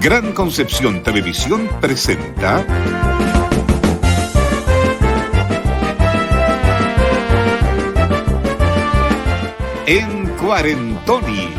Gran Concepción Televisión presenta En Cuarentoni.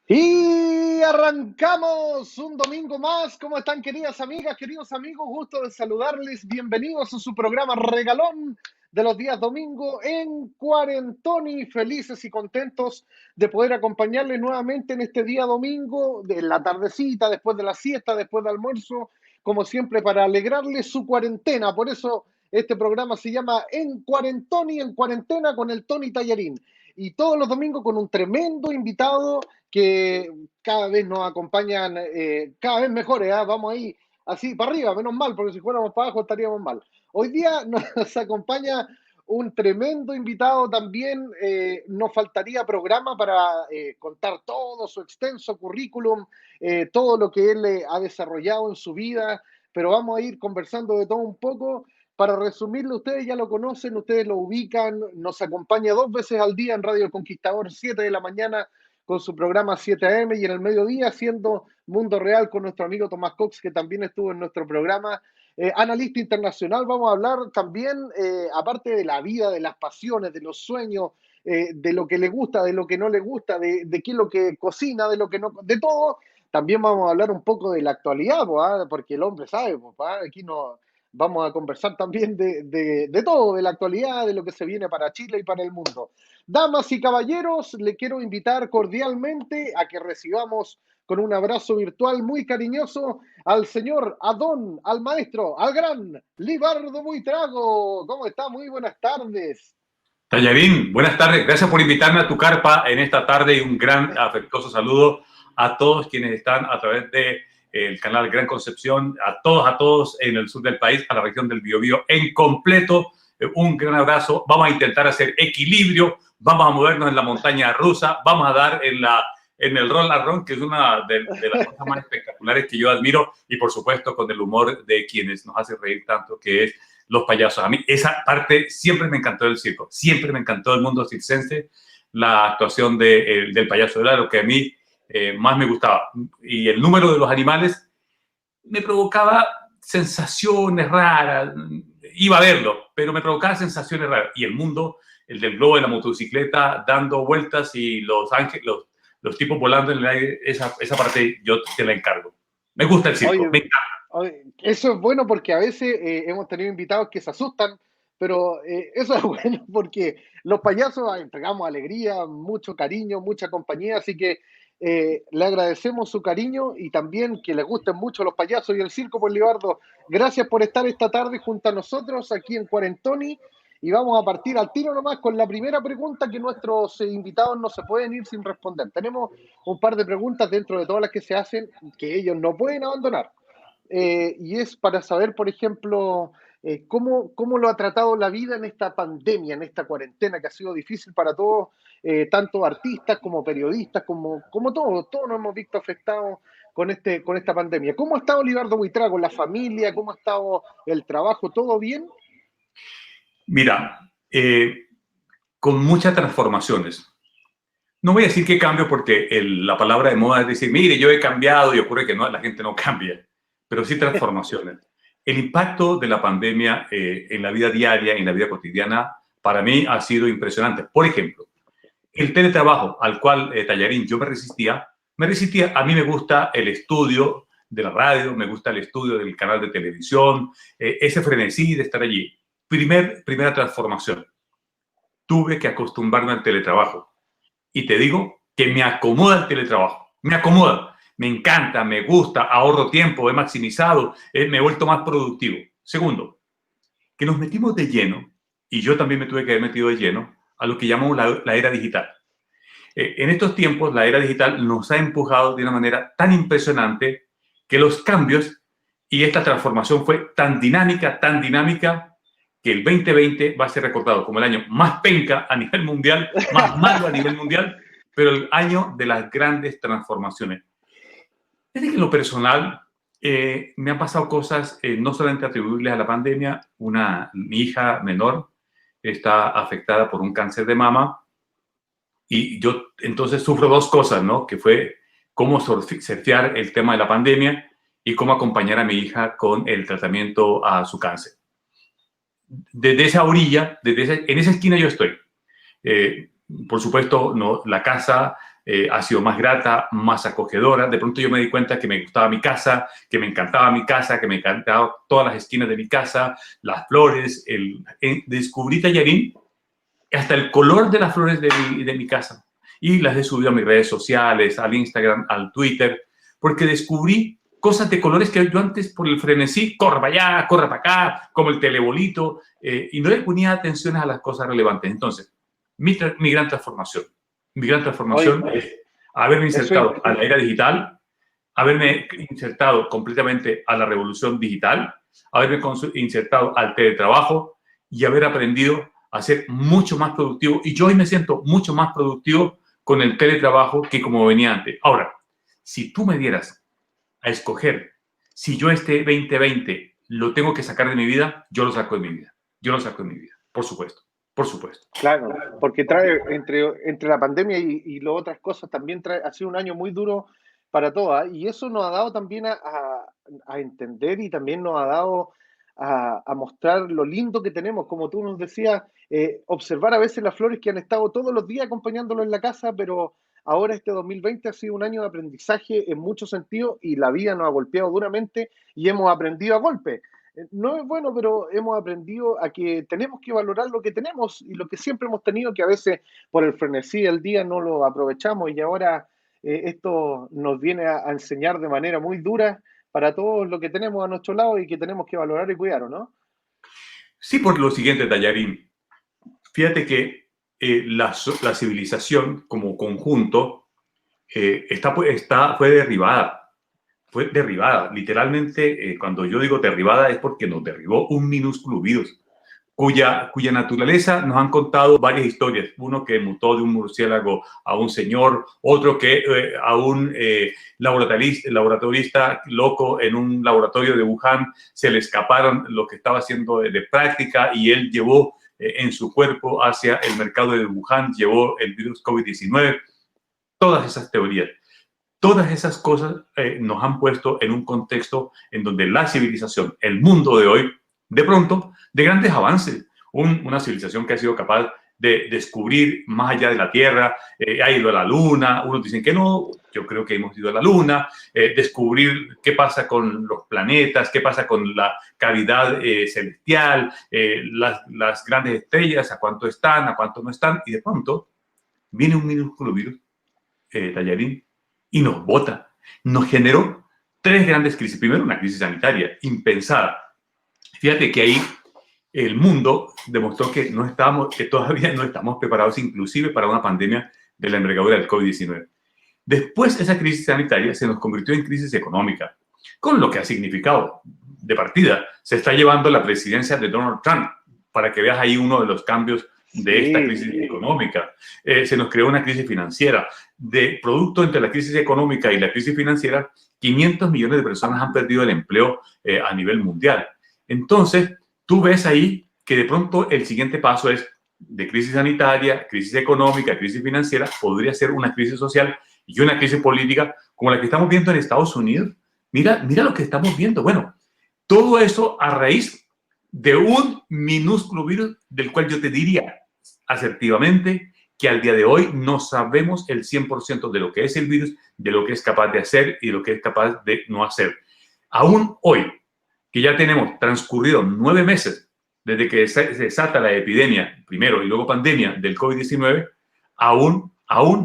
Y arrancamos un domingo más. ¿Cómo están, queridas amigas, queridos amigos? Gusto de saludarles. Bienvenidos a su programa regalón de los días domingo en Cuarentoni. Felices y contentos de poder acompañarles nuevamente en este día domingo, de la tardecita, después de la siesta, después del almuerzo, como siempre, para alegrarles su cuarentena. Por eso este programa se llama En Cuarentoni, en cuarentena con el Tony Tallarín. Y todos los domingos con un tremendo invitado que cada vez nos acompañan, cada vez mejores, ¿eh? Vamos ahí, así para arriba, menos mal, porque si fuéramos para abajo estaríamos mal. Hoy día nos acompaña un tremendo invitado también, nos faltaría programa para contar todo su extenso currículum, todo lo que él ha desarrollado en su vida, pero vamos a ir conversando de todo un poco. Para resumirlo, ustedes ya lo conocen, ustedes lo ubican, nos acompaña 2 veces al día en Radio El Conquistador, 7 de la mañana, con su programa 7 AM, y en el mediodía haciendo Mundo Real con nuestro amigo Tomás Cox, que también estuvo en nuestro programa. Analista internacional, vamos a hablar también, aparte de la vida, de las pasiones, de los sueños, de lo que le gusta, de lo que no le gusta, de qué es lo que cocina, de lo que no, de todo. También vamos a hablar un poco de la actualidad, porque el hombre sabe, aquí no vamos a conversar también de todo, de la actualidad, de lo que se viene para Chile y para el mundo. Damas y caballeros, le quiero invitar cordialmente a que recibamos con un abrazo virtual muy cariñoso al señor, al maestro, al gran Libardo Buitrago. ¿Cómo está? Muy buenas tardes. Tallarín, buenas tardes. Gracias por invitarme a tu carpa en esta tarde y un gran afectuoso saludo a todos quienes están a través del canal Gran Concepción, a todos en el sur del país, a la región del Biobío en completo. Un gran abrazo. Vamos a intentar hacer equilibrio, vamos a movernos en la montaña rusa, vamos a dar en el roll and roll, que es una de las cosas más espectaculares que yo admiro, y por supuesto con el humor de quienes nos hace reír tanto, que es los payasos. A mí esa parte siempre me encantó del circo, siempre me encantó el mundo circense, la actuación del payaso, era lo que a mí más me gustaba. Y el número de los animales me provocaba sensaciones raras. Iba a verlo, pero me provocaba sensaciones raras. Y el mundo, el del globo de la motocicleta dando vueltas y los ángeles, los tipos volando en el aire, esa parte yo te la encargo. Me gusta el circo, me encanta. Eso es bueno porque a veces hemos tenido invitados que se asustan, pero eso es bueno porque los payasos entregamos alegría, mucho cariño, mucha compañía, así que le agradecemos su cariño y también que les gusten mucho los payasos y el circo. Por Libardo, gracias por estar esta tarde junto a nosotros aquí en Cuarentoni, y vamos a partir al tiro nomás con la primera pregunta, que nuestros invitados no se pueden ir sin responder. Tenemos un par de preguntas dentro de todas las que se hacen que ellos no pueden abandonar. Y es para saber, por ejemplo, cómo lo ha tratado la vida en esta pandemia, en esta cuarentena que ha sido difícil para todos, tanto artistas como periodistas, como todos nos hemos visto afectados con esta pandemia. ¿Cómo ha estado Libardo Buitrago, la familia? ¿Cómo ha estado el trabajo? ¿Todo bien? Mira, con muchas transformaciones. No voy a decir que cambio porque la palabra de moda es decir, mire, yo he cambiado, y ocurre que no, la gente no cambia, pero sí transformaciones. El impacto de la pandemia en la vida diaria, en la vida cotidiana, para mí ha sido impresionante. Por ejemplo, el teletrabajo al cual, Tallarín, yo me resistía. A mí me gusta el estudio de la radio, me gusta el estudio del canal de televisión, ese frenesí de estar allí. Primera transformación. Tuve que acostumbrarme al teletrabajo. Y te digo que me acomoda el teletrabajo. Me acomoda. Me encanta, me gusta, ahorro tiempo, he maximizado, me he vuelto más productivo. Segundo, que nos metimos de lleno, y yo también me tuve que haber metido de lleno, a lo que llamamos la era digital. En estos tiempos, la era digital nos ha empujado de una manera tan impresionante que los cambios y esta transformación fue tan dinámica, que el 2020 va a ser recordado como el año más penca a nivel mundial, más malo a nivel mundial, pero el año de las grandes transformaciones. Desde que en lo personal, Me han pasado cosas no solamente atribuibles a la pandemia. Mi hija menor está afectada por un cáncer de mama y yo entonces sufro dos cosas, ¿no? Que fue cómo surfear el tema de la pandemia y cómo acompañar a mi hija con el tratamiento a su cáncer. Desde esa orilla, en esa esquina yo estoy. Eh, por supuesto, no, la casa ha sido más grata, más acogedora. De pronto yo me di cuenta que me gustaba mi casa, que me encantaba mi casa, que me encantaban todas las esquinas de mi casa, las flores. Descubrí Tallarín, hasta el color de las flores de mi casa. Y las he subido a mis redes sociales, al Instagram, al Twitter, porque descubrí cosas de colores que yo antes por el frenesí, corre para allá, corre para acá, como el telebolito, y no le ponía atención a las cosas relevantes. Entonces, mi gran transformación. Mi gran transformación Oye, es haberme eso insertado a la era digital, haberme insertado completamente a la revolución digital, haberme insertado al teletrabajo y haber aprendido a ser mucho más productivo. Y yo hoy me siento mucho más productivo con el teletrabajo que como venía antes. Ahora, si tú me dieras a escoger si yo este 2020 lo tengo que sacar de mi vida, yo lo saco de mi vida. Yo lo saco de mi vida, por supuesto. Por supuesto. claro, porque trae entre la pandemia y las otras cosas, también ha sido un año muy duro para todas, y eso nos ha dado también a entender y también nos ha dado a mostrar lo lindo que tenemos, como tú nos decías, observar a veces las flores que han estado todos los días acompañándolo en la casa, pero ahora este 2020 ha sido un año de aprendizaje en muchos sentidos y la vida nos ha golpeado duramente y hemos aprendido a golpe. No es bueno, pero hemos aprendido a que tenemos que valorar lo que tenemos y lo que siempre hemos tenido, que a veces por el frenesí del día no lo aprovechamos y ahora esto nos viene a enseñar de manera muy dura para todo lo que tenemos a nuestro lado y que tenemos que valorar y cuidar, ¿o no? Sí, por lo siguiente, Tallarín. Fíjate que la civilización como conjunto fue derribada. Fue derribada. Literalmente, cuando yo digo derribada es porque nos derribó un minúsculo virus, cuya naturaleza nos han contado varias historias. Uno que mutó de un murciélago a un señor, otro que a un laboratorista loco en un laboratorio de Wuhan se le escaparon lo que estaba haciendo de práctica y él llevó en su cuerpo hacia el mercado de Wuhan, llevó el virus COVID-19. Todas esas teorías. Todas esas cosas nos han puesto en un contexto en donde la civilización, el mundo de hoy, de pronto, de grandes avances, una civilización que ha sido capaz de descubrir más allá de la Tierra, ha ido a la Luna, unos dicen que no, yo creo que hemos ido a la Luna, descubrir qué pasa con los planetas, qué pasa con la cavidad celestial, las grandes estrellas, a cuánto están, a cuánto no están, y de pronto viene un minúsculo virus, Tallarín, y nos bota. Nos generó tres grandes crisis. Primero, una crisis sanitaria impensada. Fíjate que ahí el mundo demostró que todavía no estamos preparados inclusive para una pandemia de la envergadura del COVID-19. Después, esa crisis sanitaria se nos convirtió en crisis económica, con lo que ha significado de partida. Se está llevando la presidencia de Donald Trump, para que veas ahí uno de los cambios de esta crisis económica. Se nos creó una crisis financiera. De producto entre la crisis económica y la crisis financiera, 500 millones de personas han perdido el empleo a nivel mundial. Entonces, tú ves ahí que de pronto el siguiente paso es de crisis sanitaria, crisis económica, crisis financiera, podría ser una crisis social y una crisis política como la que estamos viendo en Estados Unidos. Mira lo que estamos viendo. Bueno, todo eso a raíz de un minúsculo virus del cual yo te diría asertivamente que al día de hoy no sabemos el 100% de lo que es el virus, de lo que es capaz de hacer y de lo que es capaz de no hacer. Aún hoy, que ya tenemos transcurrido 9 meses desde que se desata la epidemia, primero y luego pandemia del COVID-19, aún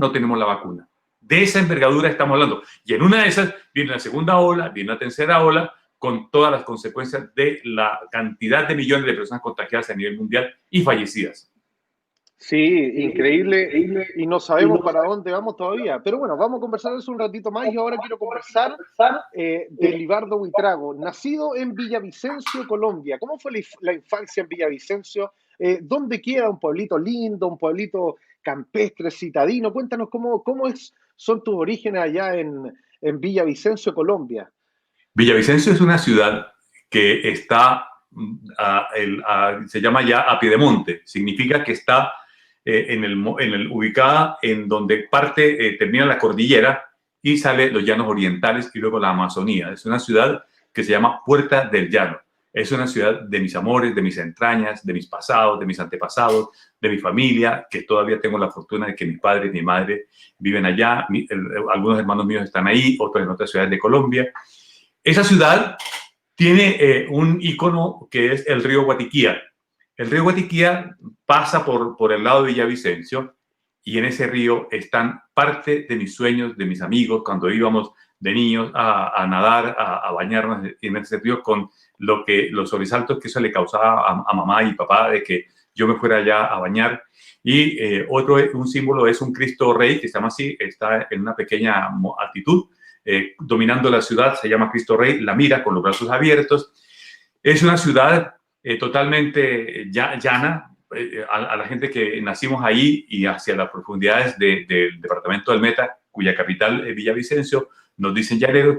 no tenemos la vacuna. De esa envergadura estamos hablando. Y en una de esas viene la segunda ola, viene la tercera ola, con todas las consecuencias de la cantidad de millones de personas contagiadas a nivel mundial y fallecidas. Sí, increíble, y no sabemos para dónde vamos todavía. Pero bueno, vamos a conversar de eso un ratito más y ahora quiero conversar de Libardo Buitrago, nacido en Villavicencio, Colombia. ¿Cómo fue la infancia en Villavicencio? ¿Dónde queda? Un pueblito lindo, un pueblito campestre, citadino. Cuéntanos son tus orígenes allá en Villavicencio, Colombia. Villavicencio es una ciudad que está, se llama ya a piedemonte, significa que está ubicada en donde termina la cordillera y sale los llanos orientales y luego la Amazonía. Es una ciudad que se llama Puerta del Llano. Es una ciudad de mis amores, de mis entrañas, de mis pasados, de mis antepasados, de mi familia, que todavía tengo la fortuna de que mi padre y mi madre viven allá. Algunos hermanos míos están ahí, otros en otras ciudades de Colombia. Esa ciudad tiene un ícono que es el río Guatiquía. El río Guatiquía pasa por el lado de Villavicencio y en ese río están parte de mis sueños, de mis amigos, cuando íbamos de niños a nadar, a bañarnos en ese río con los sobresaltos que eso le causaba a mamá y papá de que yo me fuera allá a bañar. Y un símbolo es un Cristo Rey, que se llama así, está en una pequeña altitud, dominando la ciudad, se llama Cristo Rey, la mira con los brazos abiertos. Es una ciudad totalmente llana, a la gente que nacimos ahí y hacia las profundidades del departamento del Meta, cuya capital es Villavicencio, nos dicen llaneros.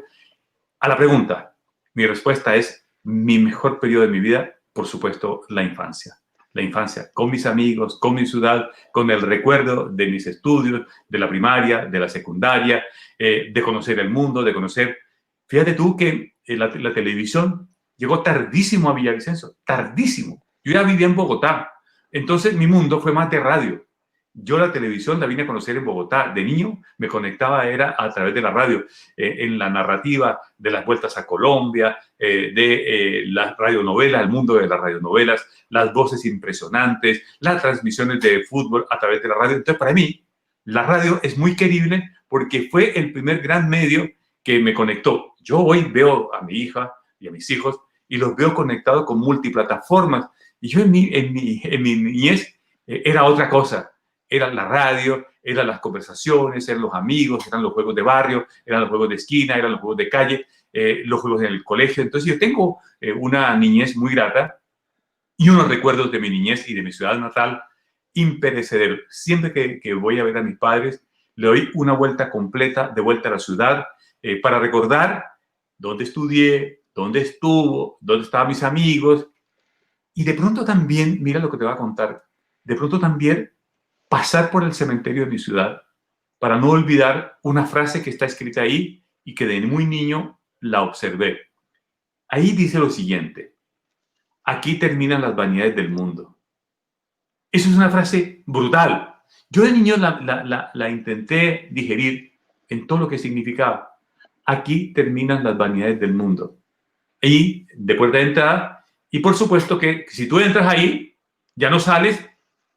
A la pregunta, mi respuesta es: mi mejor periodo de mi vida, por supuesto, la infancia. La infancia con mis amigos, con mi ciudad, con el recuerdo de mis estudios, de la primaria, de la secundaria, de conocer el mundo, de conocer... Fíjate tú que la televisión llegó tardísimo a Villavicencio, tardísimo. Yo ya vivía en Bogotá, entonces mi mundo fue más de radio. Yo la televisión la vine a conocer en Bogotá. De niño me conectaba era a través de la radio, en la narrativa de las vueltas a Colombia, de las radionovelas, el mundo de las radionovelas, las voces impresionantes, las transmisiones de fútbol a través de la radio. Entonces, para mí, la radio es muy querible porque fue el primer gran medio que me conectó. Yo hoy veo a mi hija y a mis hijos y los veo conectados con multiplataformas. Y yo en mi niñez era otra cosa. Era la radio, eran las conversaciones, eran los amigos, eran los juegos de barrio, eran los juegos de esquina, eran los juegos de calle, los juegos en el colegio. Entonces yo tengo una niñez muy grata y unos recuerdos de mi niñez y de mi ciudad natal imperecederos. Siempre que voy a ver a mis padres, le doy una vuelta completa, de vuelta a la ciudad, para recordar dónde estudié, dónde estaban mis amigos. Y de pronto también, mira lo que te voy a contar, de pronto también pasar por el cementerio de mi ciudad para no olvidar una frase que está escrita ahí y que de muy niño la observé. Ahí dice lo siguiente: aquí terminan las vanidades del mundo. Eso es una frase brutal. Yo de niño la intenté digerir en todo lo que significaba. Aquí terminan las vanidades del mundo. Y de puerta de entrada, y por supuesto que si tú entras ahí, ya no sales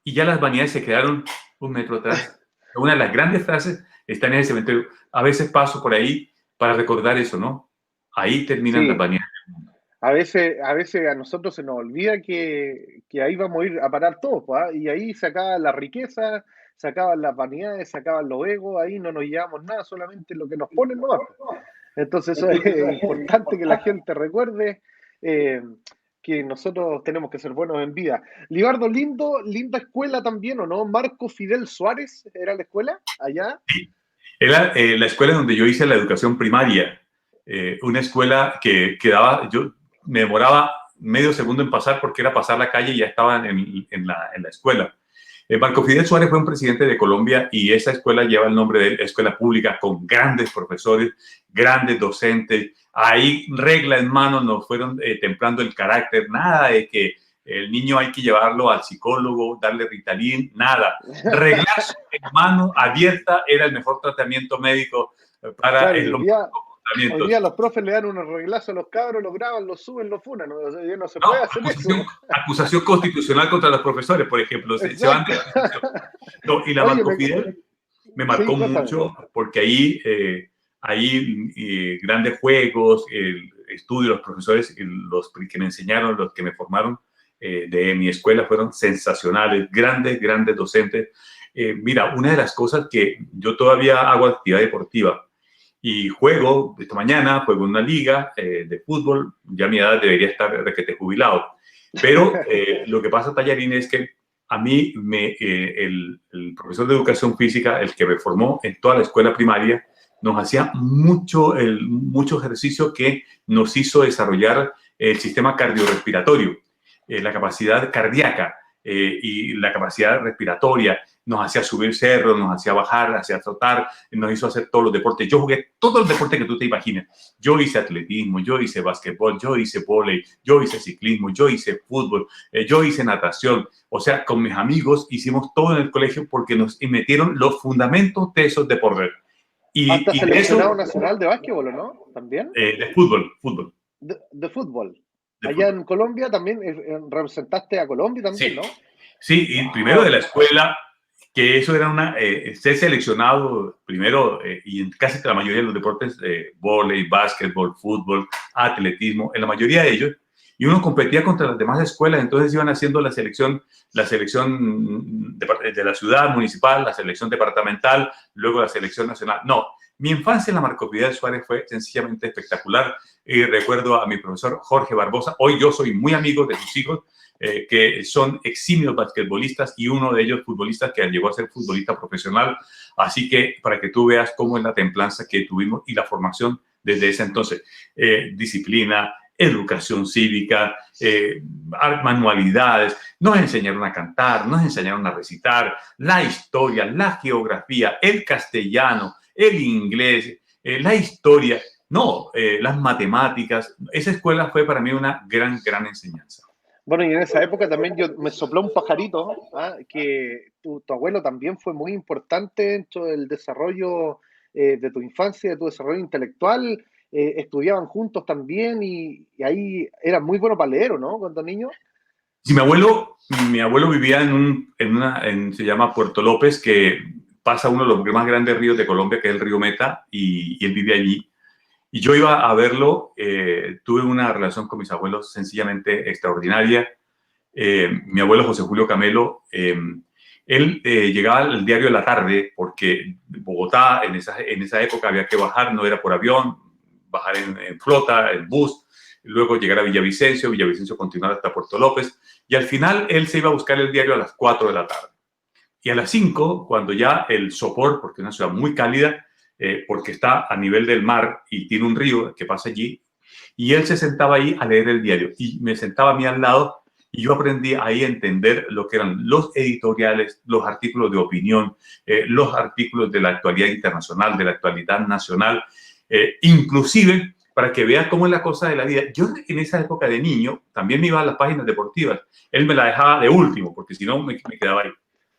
y ya las vanidades se quedaron un metro atrás. Una de las grandes frases está en ese cementerio. A veces paso por ahí para recordar eso, ¿no? Ahí terminan las vanidades del mundo. A veces a nosotros se nos olvida que ahí vamos a ir a parar todos, ¿eh? Y ahí se acaba la riqueza, se acaban las vanidades, se acaban los egos, ahí no nos llevamos nada, solamente lo que nos ponen, ¿no? Entonces eso es importante que la gente recuerde que nosotros tenemos que ser buenos en vida. Libardo, linda escuela también, ¿o no? Marco Fidel Suárez, ¿era la escuela allá? Sí, era la escuela donde yo hice la educación primaria, una escuela que daba, yo me demoraba medio segundo en pasar porque era pasar la calle y ya estaba en la escuela. Marco Fidel Suárez fue un presidente de Colombia y esa escuela lleva el nombre de escuela pública, con grandes profesores, grandes docentes. Ahí, regla en mano, nos fueron templando el carácter. Nada de que el niño hay que llevarlo al psicólogo, darle Ritalin, nada. Reglazo en mano, abierta, era el mejor tratamiento médico para los comportamientos. Hoy día los profes le dan unos reglazos a los cabros, los graban, los suben, los funan. No se puede hacer eso. Acusación constitucional contra los profesores, por ejemplo. Se van de no, y la Marco Fidel me marcó mucho porque ahí hay grandes juegos, estudios, los profesores, los que me enseñaron, los que me formaron de mi escuela fueron sensacionales, grandes docentes. Mira, una de las cosas que yo todavía hago actividad deportiva y juego, esta mañana juego en una liga de fútbol, ya a mi edad debería estar requete jubilado, pero lo que pasa, Tallarín, es que a mí el profesor de educación física, el que me formó en toda la escuela primaria, nos hacía mucho ejercicio que nos hizo desarrollar el sistema cardiorrespiratorio, la capacidad cardíaca y la capacidad respiratoria. Nos hacía subir cerros, nos hacía bajar, hacía trotar, nos hizo hacer todos los deportes. Yo jugué todos los deportes que tú te imagines. Yo hice atletismo, yo hice básquetbol, yo hice vóley, yo hice ciclismo, yo hice fútbol, yo hice natación. O sea, con mis amigos hicimos todo en el colegio porque nos metieron los fundamentos de esos deportes. Hasta seleccionado nacional de básquetbol, ¿o no? ¿También? De fútbol. De fútbol. Allá en Colombia también representaste a Colombia también, sí. ¿no? Sí, y primero de la escuela, que eso era ser seleccionado primero y en casi la mayoría de los deportes, vóley, básquetbol, fútbol, atletismo, en la mayoría de ellos, y uno competía contra las demás escuelas, entonces iban haciendo la selección de la ciudad municipal, la selección departamental, luego la selección nacional. No, mi infancia en la Marcos Vidal Suárez fue sencillamente espectacular, y recuerdo a mi profesor Jorge Barbosa. Hoy yo soy muy amigo de sus hijos, que son eximios basquetbolistas y uno de ellos futbolistas que llegó a ser futbolista profesional. Así que para que tú veas cómo es la templanza que tuvimos y la formación desde ese entonces. Disciplina, educación cívica, manualidades, nos enseñaron a cantar, nos enseñaron a recitar, la historia, la geografía, el castellano, el inglés, la historia, las matemáticas. Esa escuela fue para mí una gran enseñanza. Bueno, y en esa época también me sopló un pajarito, que tu abuelo también fue muy importante dentro del desarrollo de tu infancia, de tu desarrollo intelectual. Estudiaban juntos también y ahí era muy bueno para leer, ¿no? Cuando niño. Sí, mi abuelo vivía se llama Puerto López, que pasa uno de los más grandes ríos de Colombia, que es el río Meta, y él vivía allí. Y yo iba a verlo, tuve una relación con mis abuelos sencillamente extraordinaria. Mi abuelo José Julio Camelo, él llegaba al diario de la tarde porque Bogotá en esa época había que bajar, no era por avión, bajar en flota, en bus, luego llegar a Villavicencio continuar hasta Puerto López, y al final él se iba a buscar el diario a las 4 de la tarde. Y a las 5, cuando ya el Sopor, porque es una ciudad muy cálida, porque está a nivel del mar y tiene un río que pasa allí, y él se sentaba ahí a leer el diario y me sentaba a mí al lado y yo aprendí ahí a entender lo que eran los editoriales, los artículos de opinión, los artículos de la actualidad internacional, de la actualidad nacional, inclusive para que vea cómo es la cosa de la vida. Yo en esa época de niño también me iba a las páginas deportivas, él me la dejaba de último porque si no me quedaba ahí.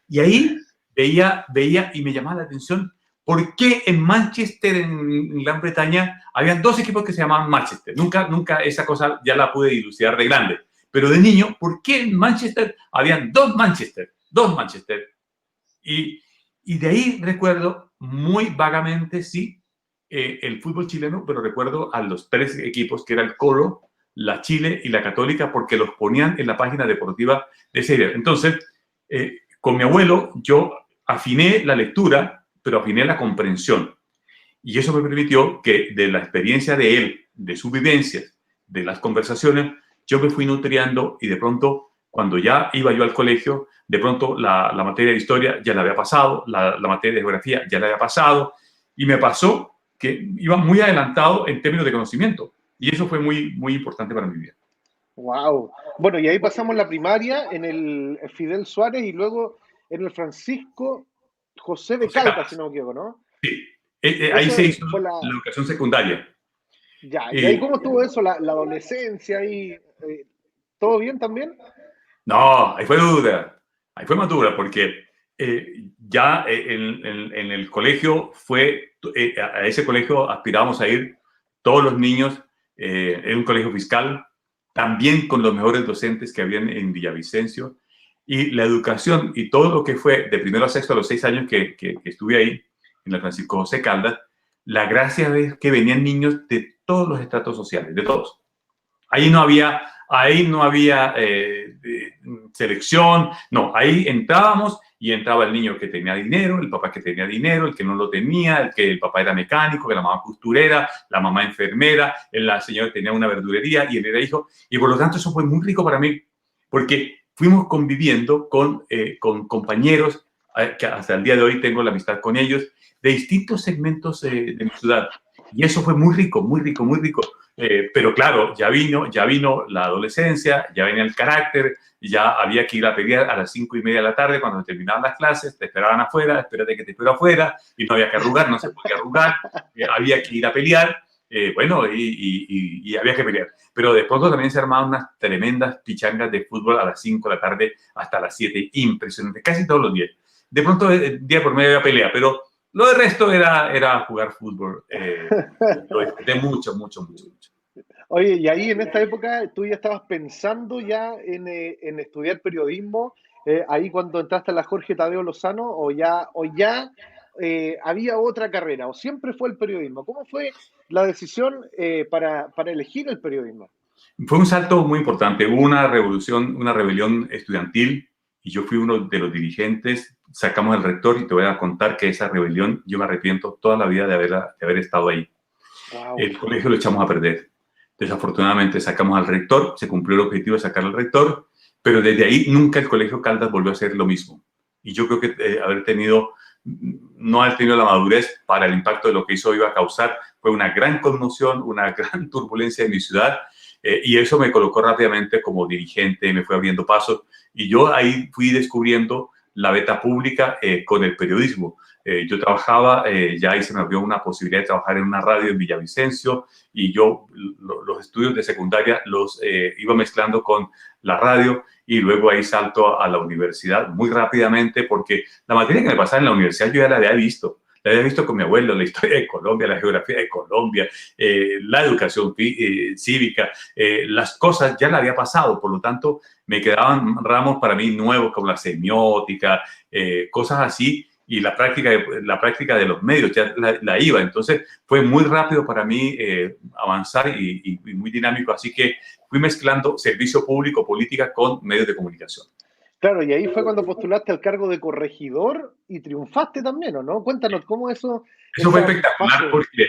Y ahí veía y me llamaba la atención. ¿Por qué en Manchester, en Gran Bretaña, habían dos equipos que se llamaban Manchester? Nunca esa cosa ya la pude dilucidar de grande. Pero de niño, ¿por qué en Manchester habían dos Manchester? Y de ahí recuerdo muy vagamente, sí, el fútbol chileno, pero recuerdo a los tres equipos, que era el Colo, la Chile y la Católica, porque los ponían en la página deportiva de ese día. Entonces, con mi abuelo, yo afiné la lectura, pero afiné la comprensión. Y eso me permitió que de la experiencia de él, de sus vivencias, de las conversaciones, yo me fui nutriendo y de pronto, cuando ya iba yo al colegio, de pronto la materia de historia ya la había pasado, la materia de geografía ya la había pasado, y me pasó que iba muy adelantado en términos de conocimiento. Y eso fue muy importante para mi vida. ¡Wow! Bueno, y ahí pasamos la primaria en el Fidel Suárez y luego en el Francisco José de Caldas, si no me equivoco, ¿no? Sí, ahí se hizo la educación secundaria. Ya, ¿y ahí cómo estuvo eso, la adolescencia? Y, ¿todo bien también? No, ahí fue más dura, porque ya en el colegio a ese colegio aspirábamos a ir todos los niños, era un colegio fiscal, también con los mejores docentes que habían en Villavicencio, y la educación y todo lo que fue de primero a sexto a los 6 años que estuve ahí, en el Francisco José Caldas, la gracia es que venían niños de todos los estratos sociales, de todos. Ahí no había selección, no, ahí entrábamos y entraba el niño que tenía dinero, el papá que tenía dinero, el que no lo tenía, el que el papá era mecánico, que la mamá costurera, la mamá enfermera, la señora tenía una verdurería y él era hijo. Y por lo tanto eso fue muy rico para mí, porque fuimos conviviendo con compañeros que hasta el día de hoy tengo la amistad con ellos. de distintos segmentos de mi ciudad. Y eso fue muy rico, muy rico, muy rico. Pero claro, ya vino la adolescencia, ya venía el carácter, ya había que ir a pelear a las 5:30 de la tarde cuando terminaban las clases, te esperaban afuera, espérate que te espero afuera, y no había que arrugar, no se podía arrugar, había que ir a pelear, bueno, y había que pelear. Pero de pronto también se armaban unas tremendas pichangas de fútbol a las 5 de la tarde hasta las 7, impresionante, casi todos los días. De pronto, día por medio había pelea, pero lo del resto era jugar fútbol. Lo disfruté mucho, mucho, mucho, mucho. Oye, y ahí en esta época tú ya estabas pensando ya en estudiar periodismo, ahí cuando entraste a la Jorge Tadeo Lozano, o ya había otra carrera, o siempre fue el periodismo. ¿Cómo fue la decisión para elegir el periodismo? Fue un salto muy importante. Hubo una revolución, una rebelión estudiantil y yo fui uno de los dirigentes. Sacamos al rector y te voy a contar que esa rebelión yo me arrepiento toda la vida de haber estado ahí. Wow. El colegio lo echamos a perder. Desafortunadamente sacamos al rector, se cumplió el objetivo de sacar al rector, pero desde ahí nunca el Colegio Caldas volvió a hacer lo mismo. Y yo creo que no haber tenido la madurez para el impacto de lo que hizo iba a causar fue una gran conmoción, una gran turbulencia en mi ciudad, y eso me colocó rápidamente como dirigente, me fue abriendo pasos, y yo ahí fui descubriendo la beta pública con el periodismo. Yo trabajaba, ya ahí se me abrió una posibilidad de trabajar en una radio en Villavicencio, y yo los estudios de secundaria los iba mezclando con la radio, y luego ahí salto a la universidad muy rápidamente, porque la materia que me pasaba en la universidad yo ya la había visto. La había visto con mi abuelo, la historia de Colombia, la geografía de Colombia, la educación cívica, las cosas ya la había pasado, por lo tanto me quedaban ramos para mí nuevos como la semiótica, cosas así, y la práctica de los medios ya la iba. Entonces fue muy rápido para mí avanzar y muy dinámico, así que fui mezclando servicio público, política con medios de comunicación. Claro, y ahí fue cuando postulaste al cargo de corregidor y triunfaste también, ¿o no? Cuéntanos cómo eso... Eso fue espectacular porque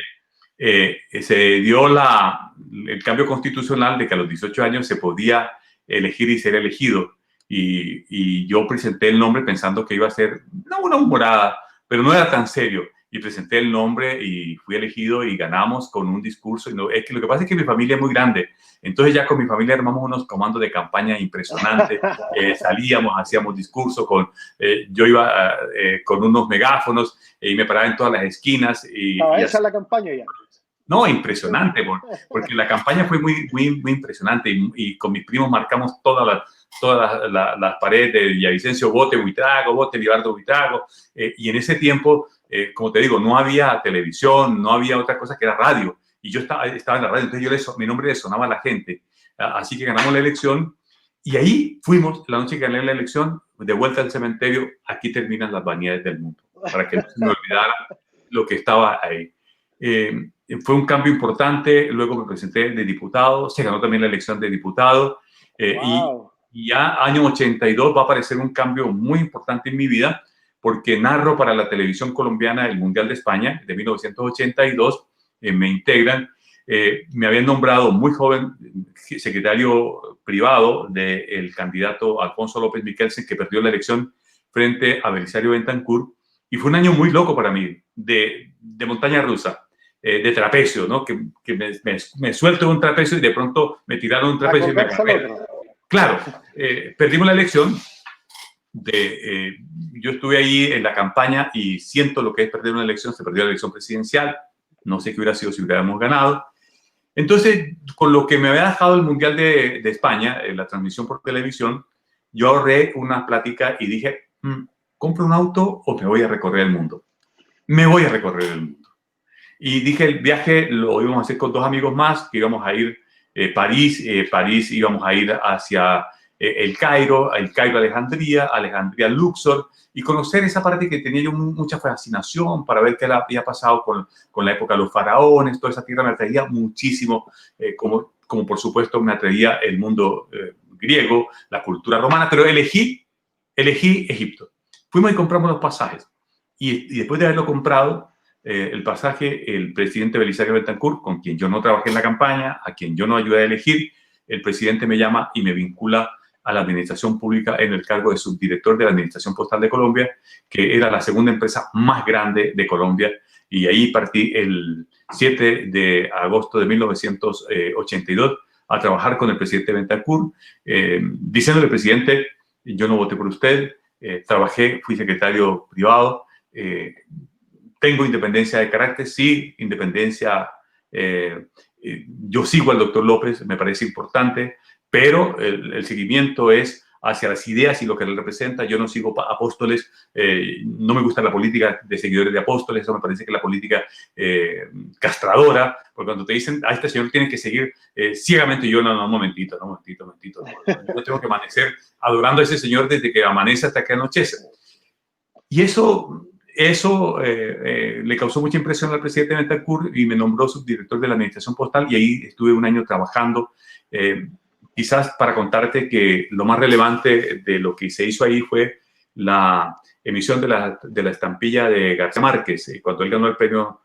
se dio el cambio constitucional de que a los 18 años se podía elegir y ser elegido. Y yo presenté el nombre pensando que iba a ser, no una humorada, pero no era tan serio. Y presenté el nombre y fui elegido y ganamos con un discurso. Y no, es que lo que pasa es que mi familia es muy grande. Entonces ya con mi familia armamos unos comandos de campaña impresionantes. Salíamos, hacíamos discursos, yo iba con unos megáfonos y me paraba en todas las esquinas. Esa es la campaña ya. No, impresionante, porque la campaña fue muy, muy, muy impresionante y con mis primos marcamos todas las paredes de Villavicencio, vote Buitrago, vote Libardo Buitrago, y en ese tiempo, como te digo, no había televisión, no había otra cosa que era radio, y yo estaba en la radio, entonces mi nombre le sonaba a la gente, así que ganamos la elección, y ahí fuimos, la noche que gané la elección, de vuelta al cementerio, aquí terminan las vanidades del mundo, para que no se me olvidara lo que estaba ahí. Fue un cambio importante, luego me presenté de diputado, se ganó también la elección de diputado, Wow. y ya año 82 va a aparecer un cambio muy importante en mi vida, porque narro para la televisión colombiana el Mundial de España de 1982, me integran, me habían nombrado muy joven secretario privado del candidato Alfonso López Miquelsen, que perdió la elección frente a Belisario Bentancur, y fue un año muy loco para mí, de montaña rusa, de trapecio, ¿no? Que me suelto de un trapecio y de pronto me tiraron un trapecio y me caí. Claro, perdimos la elección. Yo estuve ahí en la campaña y siento lo que es perder una elección. Se perdió la elección presidencial. No sé qué hubiera sido si hubiéramos ganado. Entonces, con lo que me había dejado el Mundial de España, la transmisión por televisión, yo ahorré una plática y dije, ¿compro un auto o me voy a recorrer el mundo? Me voy a recorrer el mundo. Y dije, el viaje lo íbamos a hacer con 2 amigos más, que íbamos a ir París íbamos a ir hacia el Cairo Alejandría, Luxor, y conocer esa parte que tenía yo mucha fascinación para ver qué había pasado con la época de los faraones. Toda esa tierra me atraía muchísimo, como por supuesto me atraía el mundo griego, la cultura romana, pero elegí Egipto. Fuimos y compramos los pasajes, y después de haberlo comprado, el pasaje, el presidente Belisario Bentancur, con quien yo no trabajé en la campaña, a quien yo no ayudé a elegir, el presidente me llama y me vincula a la administración pública en el cargo de subdirector de la Administración Postal de Colombia, que era la segunda empresa más grande de Colombia, y ahí partí el 7 de agosto de 1982 a trabajar con el presidente Betancur, diciéndole, presidente, yo no voté por usted, trabajé, fui secretario privado, tengo independencia de carácter, sí, independencia, yo sigo al doctor López, me parece importante, pero el seguimiento es hacia las ideas y lo que él representa. Yo no sigo apóstoles, no me gusta la política de seguidores de apóstoles, eso me parece que la política castradora, porque cuando te dicen, a este señor tiene que seguir ciegamente, yo no, un momentito, yo tengo que amanecer adorando a ese señor desde que amanece hasta que anochece. Y eso le causó mucha impresión al presidente Betancur y me nombró subdirector de la Administración Postal, y ahí estuve un año trabajando. Quizás para contarte que lo más relevante de lo que se hizo ahí fue la emisión de la estampilla de García Márquez. Cuando él ganó el premio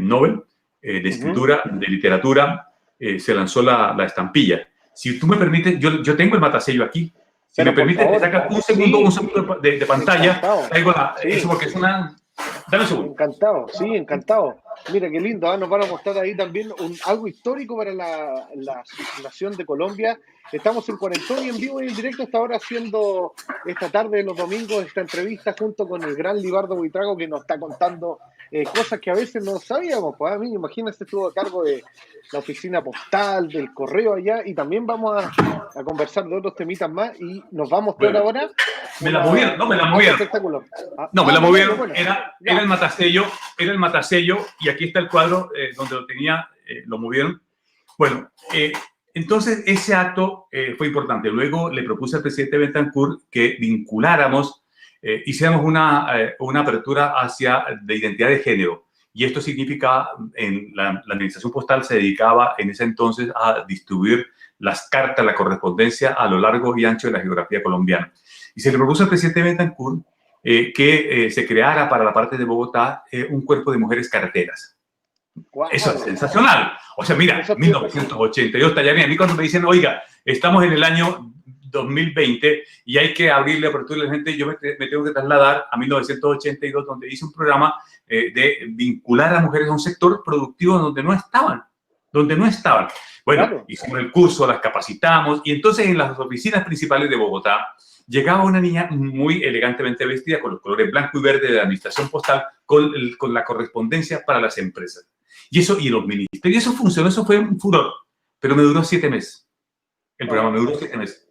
Nobel de escritura, de literatura, se lanzó la estampilla. Si tú me permites, yo tengo el matasello aquí. Si me permites, te sacas un segundo de pantalla. Traigo eso porque es una... Dame un segundo. Encantado, sí, encantado. Mira qué lindo, nos van a mostrar ahí también algo histórico para la nación de Colombia. Estamos en Cuarentón y en vivo y en directo hasta ahora haciendo esta tarde de los domingos esta entrevista junto con el gran Libardo Buitrago, que nos está contando cosas que a veces no sabíamos. Pues a mí, imagínate, estuvo a cargo de la oficina postal, del correo allá, y también vamos a conversar de otros temitas más, y nos va a mostrar ahora. Me la movieron, me la movieron. Espectáculo. No, me la movieron. Bueno, era el matasello, y aquí está el cuadro donde lo tenía, lo movieron. Bueno, entonces ese acto fue importante. Luego le propuse al presidente Betancur que vinculáramos, hiciéramos una apertura de identidad de género. Y esto significa, en la administración postal se dedicaba en ese entonces a distribuir las cartas, la correspondencia a lo largo y ancho de la geografía colombiana. Y se le propuso al presidente Betancur que se creara para la parte de Bogotá un cuerpo de mujeres carteras. Wow. Eso es sensacional. O sea, mira, 1982, Tallarín, a mí cuando me dicen, oiga, estamos en el año 2020 y hay que abrirle apertura a la gente, yo me tengo que trasladar a 1982, donde hice un programa de vincular a mujeres a un sector productivo donde no estaban. Bueno, claro. Hicimos el curso, las capacitamos, y entonces en las oficinas principales de Bogotá llegaba una niña muy elegantemente vestida con los colores blanco y verde de la administración postal, con la correspondencia para las empresas. Y los ministerios, eso funcionó, eso fue un furor, pero me duró 7 meses. El programa me duró 7 meses.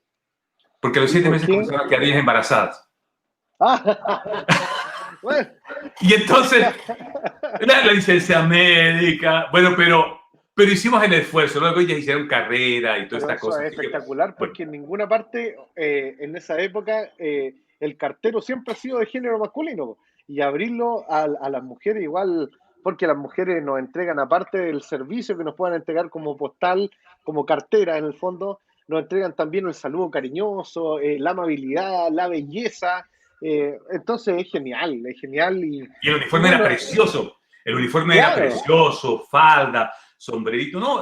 Porque a los 7 meses comenzaron a quedar niñas embarazadas. Bueno. Y entonces, la licencia médica, bueno, pero hicimos el esfuerzo, luego ya hicieron carrera y toda esta cosa. Es espectacular, porque en ninguna parte, en esa época, el cartero siempre ha sido de género masculino, y abrirlo a las mujeres igual, porque las mujeres nos entregan, aparte del servicio que nos puedan entregar como postal, como cartera en el fondo, nos entregan también el saludo cariñoso, la amabilidad, la belleza. Entonces es genial. Y el uniforme era precioso. El uniforme era precioso, falda, sombrerito. No,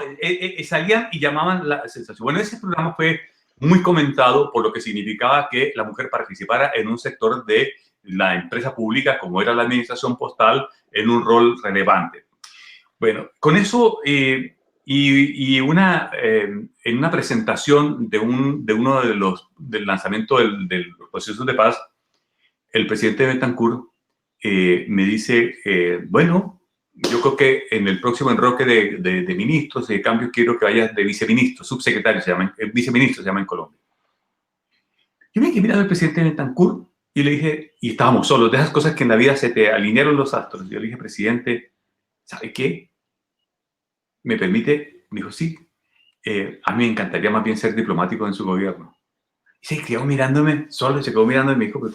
salían y llamaban la sensación. Bueno, ese programa fue muy comentado por lo que significaba que la mujer participara en un sector de la empresa pública, como era la administración postal, en un rol relevante. Bueno, con eso... en una presentación de uno del lanzamiento de los procesos de paz, el presidente Betancur me dice, bueno, yo creo que en el próximo enroque de ministros, de cambios, quiero que vayas de viceministro, subsecretario, viceministro se llama en Colombia. Yo me quedé mirando al presidente Betancur y le dije, y estábamos solos, de esas cosas que en la vida se te alinearon los astros. Yo le dije, presidente, ¿sabe qué? ¿Me permite? Me dijo, sí. A mí me encantaría más bien ser diplomático en su gobierno. Y se quedó mirándome solo, se quedó mirando y me dijo,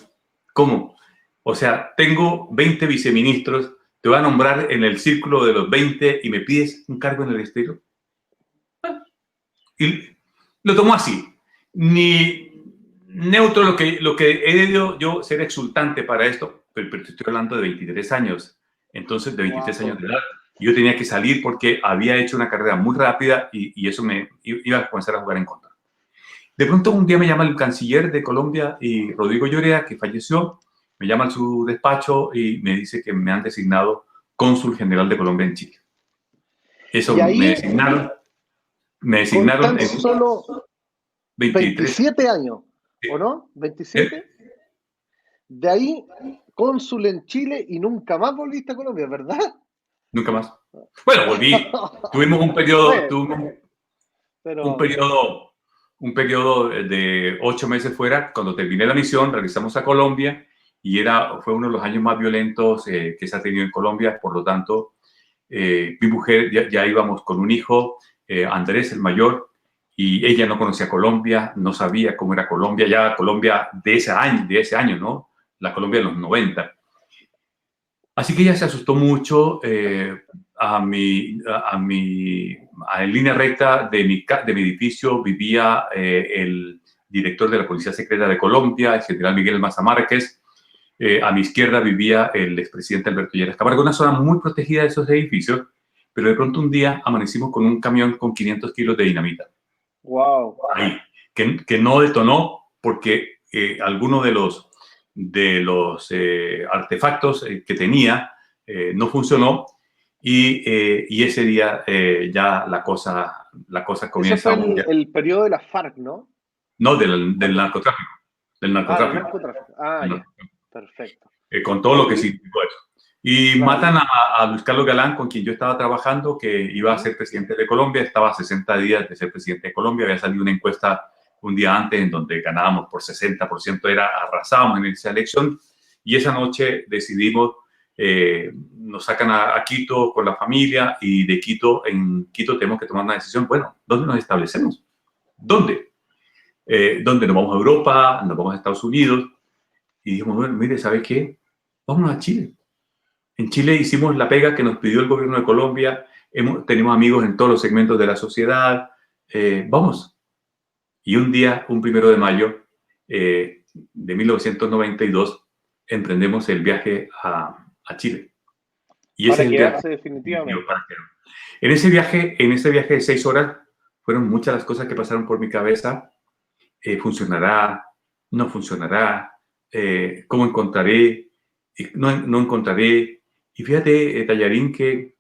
¿cómo? O sea, tengo 20 viceministros, te voy a nombrar en el círculo de los 20 y me pides un cargo en el exterior. Y lo tomó así. Ni neutro lo que he debido yo ser exultante para esto, pero estoy hablando de 23 años. Entonces, de 23 años de edad. Yo tenía que salir porque había hecho una carrera muy rápida y eso me iba a comenzar a jugar en contra. De pronto un día me llama el canciller de Colombia, y Rodrigo Llorea, que falleció, me llama a su despacho y me dice que me han designado cónsul general de Colombia en Chile. Eso Y ahí, me con designaron tan en solo 23. 27 años, ¿o eh, no? ¿27? De ahí, cónsul en Chile y nunca más volviste a Colombia, ¿verdad? Nunca más. Bueno, volví. Tuvimos un periodo, Bueno, un pero periodo, un periodo de 8 meses fuera. Cuando terminé la misión, regresamos a Colombia y fue uno de los años más violentos que se ha tenido en Colombia. Por lo tanto, mi mujer, ya íbamos con un hijo, Andrés, el mayor, y ella no conocía Colombia, no sabía cómo era Colombia, ya Colombia de ese año, ¿no? La Colombia de los 90. Así que ella se asustó mucho. En línea recta de mi edificio vivía el director de la Policía Secreta de Colombia, el general Miguel Maza Márquez. A mi izquierda vivía el expresidente Alberto Lleras Camargo, una zona muy protegida de esos edificios, pero de pronto un día amanecimos con un camión con 500 kilos de dinamita. wow. Ahí, que no detonó porque alguno de los artefactos que tenía no funcionó, y ese día ya la cosa Ese comienza fue a mundial. el periodo de las FARC, ¿no? No, del narcotráfico. Del Ah, del narcotráfico. narcotráfico. Ah, Del ya. narcotráfico. Perfecto. Con todo lo que significó eso. Y Claro. matan a Luis Carlos Galán, con quien yo estaba trabajando, que iba a ser presidente de Colombia. Estaba a 60 días de ser presidente de Colombia. Había salido una encuesta un día antes en donde ganábamos por 60%, arrasábamos en esa elección. Y esa noche decidimos, nos sacan a Quito con la familia, y de Quito, en Quito tenemos que tomar una decisión. Bueno, ¿dónde nos establecemos? ¿Dónde? ¿Dónde nos vamos a Europa? ¿Nos vamos a Estados Unidos? Y dijimos, bueno, mire, ¿sabe qué? Vámonos a Chile. En Chile hicimos la pega que nos pidió el gobierno de Colombia. Tenemos amigos en todos los segmentos de la sociedad. Vamos. Y un día, un 1 de mayo de 1992, emprendemos el viaje a Chile. Y ese Para es el quedarse viaje definitivamente. para quedarnos. En ese viaje de 6 horas, fueron muchas las cosas que pasaron por mi cabeza. ¿Funcionará? ¿No funcionará? ¿Cómo encontraré? ¿No encontraré? Y fíjate, Tallarín, que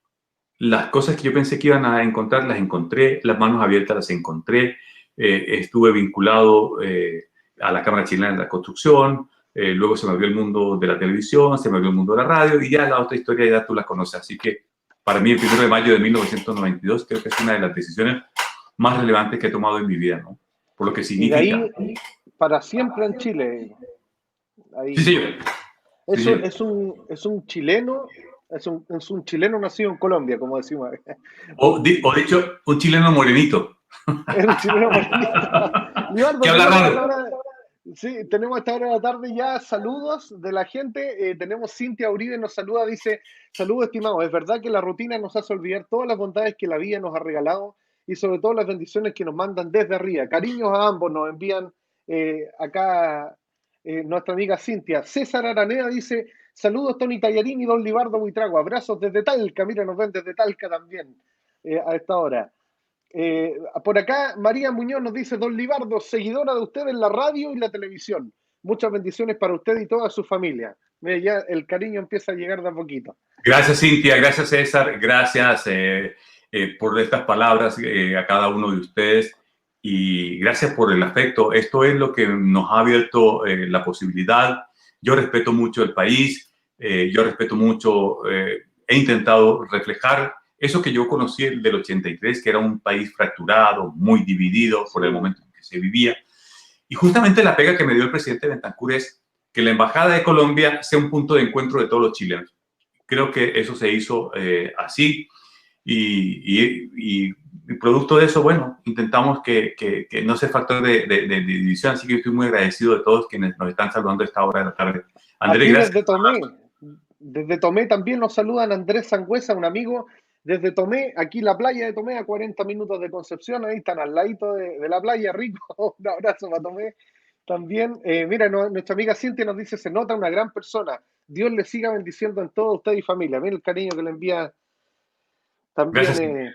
las cosas que yo pensé que iban a encontrar, las encontré. Las manos abiertas las encontré. Estuve vinculado a la Cámara Chilena de la Construcción. Luego se me abrió el mundo de la televisión, se me abrió el mundo de la radio, y ya la otra historia ya tú la conoces. Así que para mí el 1 de mayo de 1992 creo que es una de las decisiones más relevantes que he tomado en mi vida, ¿no? Por lo que Y de significa. ahí, para siempre en Chile. Ahí. Sí, señor. Sí, Eso señor. es un chileno, es un chileno nacido en Colombia, como decimos. O dicho, un chileno morenito. Es un chileno morenito. Libardo, Que habla raro. sí, tenemos a esta hora de la tarde ya saludos de la gente. Tenemos Cintia Uribe, nos saluda, dice: saludos, estimados. Es verdad que la rutina nos hace olvidar todas las bondades que la vida nos ha regalado, y sobre todo las bendiciones que nos mandan desde arriba. Cariños a ambos nos envían acá nuestra amiga Cintia. César Araneda dice: saludos, Tony Tallarín y don Libardo Buitrago. Abrazos desde Talca. Mira, nos ven desde Talca también a esta hora. Por acá, María Muñoz nos dice: don Libardo, seguidora de usted en la radio y la televisión. Muchas bendiciones para usted y toda su familia. Mira, ya el cariño empieza a llegar de a poquito. Gracias, Cintia. Gracias, César. Gracias por estas palabras a cada uno de ustedes. Y gracias por el afecto. Esto es lo que nos ha abierto la posibilidad. Yo respeto mucho el país. Yo respeto mucho, he intentado reflejar eso que yo conocí del 83, que era un país fracturado, muy dividido por el momento en que se vivía. Y justamente la pega que me dio el presidente Bentancur es que la Embajada de Colombia sea un punto de encuentro de todos los chilenos. Creo que eso se hizo así, y producto de eso, bueno, intentamos que no sea factor de división. Así que yo estoy muy agradecido de todos quienes nos están saludando a esta hora de la tarde. Andrés, aquí gracias. desde Tomé también nos saludan Andrés Sangüesa, un amigo desde Tomé, aquí la playa de Tomé, a 40 minutos de Concepción. Ahí están al ladito de la playa, rico. Un abrazo para Tomé también. Mira, nuestra amiga Cintia nos dice: se nota una gran persona. Dios le siga bendiciendo en todo usted y familia. Mira el cariño que le envía también Gracias.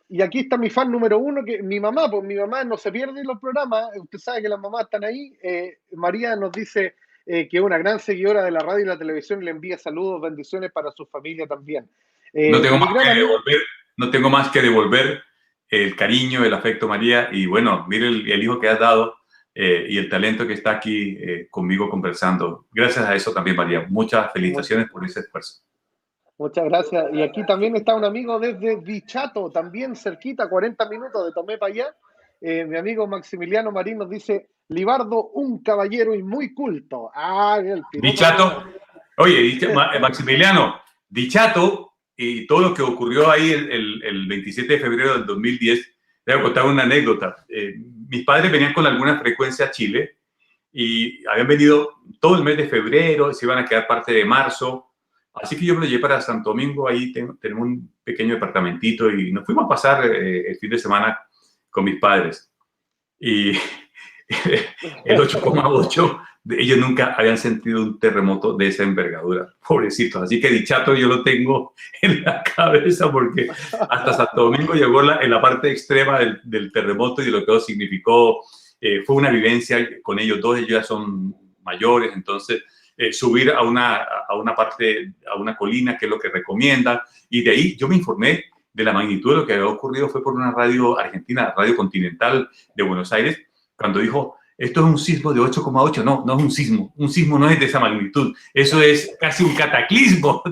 Y aquí está mi fan número uno, que mi mamá, pues mi mamá no se pierde los programas, usted sabe que las mamás están ahí. María nos dice que es una gran seguidora de la radio y la televisión, le envía saludos, bendiciones para su familia también. No tengo Mi más gran que amigo, devolver, no tengo más que devolver el cariño, el afecto, María, y bueno, mire el hijo que has dado y el talento que está aquí conmigo conversando. Gracias a eso también, María. Muchas felicitaciones por ese esfuerzo. muchas gracias. Y aquí también está un amigo desde Dichato, también cerquita, 40 minutos de Tomé para allá. Mi amigo Maximiliano Marín nos dice, Libardo, un caballero y muy culto. Ah, el piropo. Dichato, oye, Maximiliano, Dichato y todo lo que ocurrió ahí el 27 de febrero del 2010, te voy a contar una anécdota. Mis padres venían con alguna frecuencia a Chile y habían venido todo el mes de febrero, se iban a quedar parte de marzo. Así que yo me lo llevé para Santo Domingo, ahí tenemos un pequeño departamentito y nos fuimos a pasar el fin de semana con mis padres. Y el 8,8, ellos nunca habían sentido un terremoto de esa envergadura, pobrecitos. Así que Dichato yo lo tengo en la cabeza porque hasta Santo Domingo llegó en la parte extrema del terremoto y lo que significó, fue una vivencia con ellos dos, ellos ya son mayores, entonces subir a una parte, a una colina, que es lo que recomienda, y de ahí yo me informé de la magnitud de lo que había ocurrido, fue por una radio argentina, Radio Continental de Buenos Aires, cuando dijo, esto es un sismo de 8,8, no es un sismo no es de esa magnitud, eso es casi un cataclismo,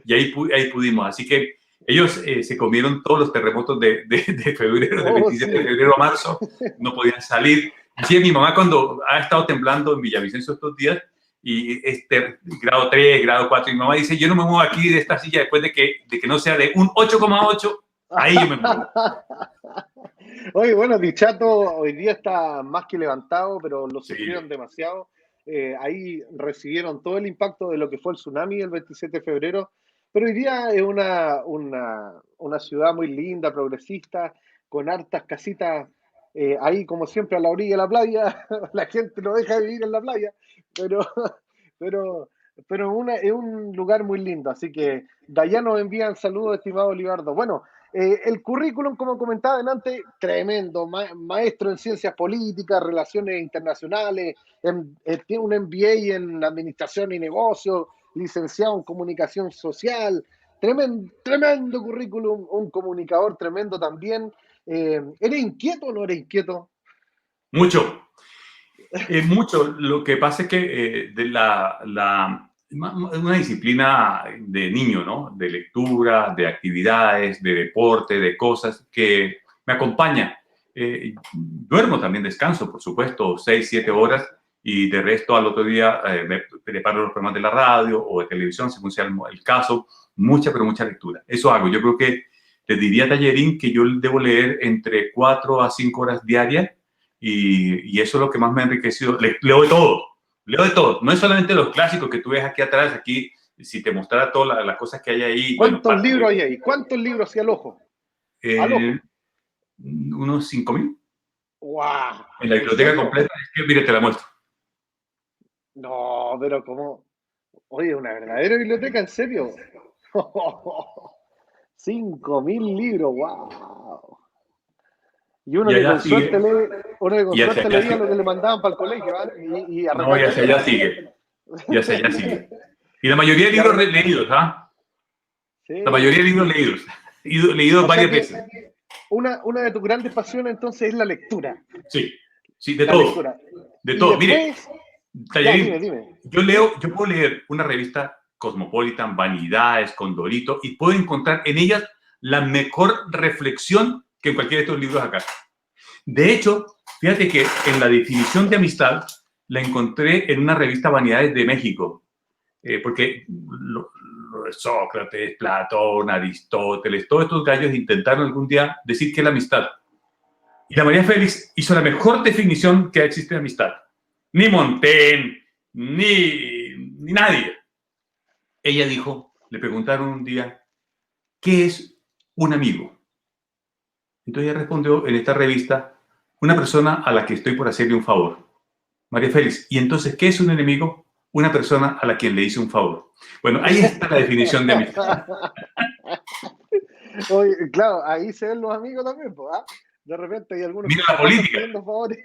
y ahí pudimos, así que ellos se comieron todos los terremotos de febrero, del 27 de febrero a marzo, no podían salir. Así es mi mamá cuando ha estado temblando en Villavicencio estos días, y grado 3, grado 4, y mi mamá dice, yo no me muevo aquí de esta silla después de que no sea de un 8,8, ahí yo me muevo. Oye, bueno, Dichato hoy día está más que levantado, pero lo Sí. sufrieron demasiado. Ahí recibieron todo el impacto de lo que fue el tsunami el 27 de febrero, pero hoy día es una ciudad muy linda, progresista, con hartas casitas ahí, como siempre, a la orilla de la playa. La gente no deja de vivir en la playa, pero, pero, pero es un lugar muy lindo. Así que de allá nos envían saludos, estimado Libardo. Bueno, el currículum, como comentaba antes, tremendo, maestro en ciencias políticas, relaciones internacionales, tiene un MBA en administración y negocios, licenciado en comunicación social, tremendo currículum, un comunicador tremendo también. ¿Eres inquieto o no eres inquieto? Mucho. Mucho. Lo que pasa es que de una disciplina de niño, ¿no? De lectura, de actividades, de deporte, de cosas que me acompaña. Duermo también, descanso, por supuesto, 6, 7 horas y de resto al otro día me preparo los programas de la radio o de televisión, según sea el caso. Mucha, pero mucha lectura. Eso hago. Yo creo que te diría, Tallerín, que yo debo leer entre 4 a 5 horas diarias. Y eso es lo que más me ha enriquecido. Leo de todo. No es solamente los clásicos que tú ves aquí atrás, aquí, si te mostrara todas las cosas que hay ahí. ¿Cuántos libros hay ahí? ¿Cuántos libros hacia el ojo? Al ojo. Unos 5.000. ¡Wow! En la biblioteca completa, es que, mire, te la muestro. No, pero como... Oye, una verdadera biblioteca, ¿en serio? 5.000 libros, wow. Y uno que con suerte leía lo que le mandaban para el colegio, ¿vale? No, ya sigue. Y la mayoría de libros leídos, ¿ah? Sí. La mayoría de libros leídos varias veces. Una de tus grandes pasiones entonces es la lectura. Sí, de todo. Lectura. De todo. Después, mire, Tallerín, dime. Yo puedo leer una revista Cosmopolitan, Vanidades, Condorito, y puedo encontrar en ellas la mejor reflexión que en cualquiera de estos libros acá. De hecho, fíjate que en la definición de amistad la encontré en una revista Vanidades de México, porque Sócrates, Platón, Aristóteles, todos estos gallos intentaron algún día decir qué es la amistad. Y la María Félix hizo la mejor definición que existe de amistad. Ni Montaigne, ni nadie. Ella dijo, le preguntaron un día, ¿qué es un amigo? Entonces ella respondió en esta revista, una persona a la que estoy por hacerle un favor. María Félix, ¿y entonces qué es un enemigo? Una persona a la quien le hice un favor. Bueno, ahí está la definición de amistad. Oye, claro, ahí se ven los amigos también, pues, ¿ah? De repente hay algunos que Mira se la pasan política, pidiendo favores.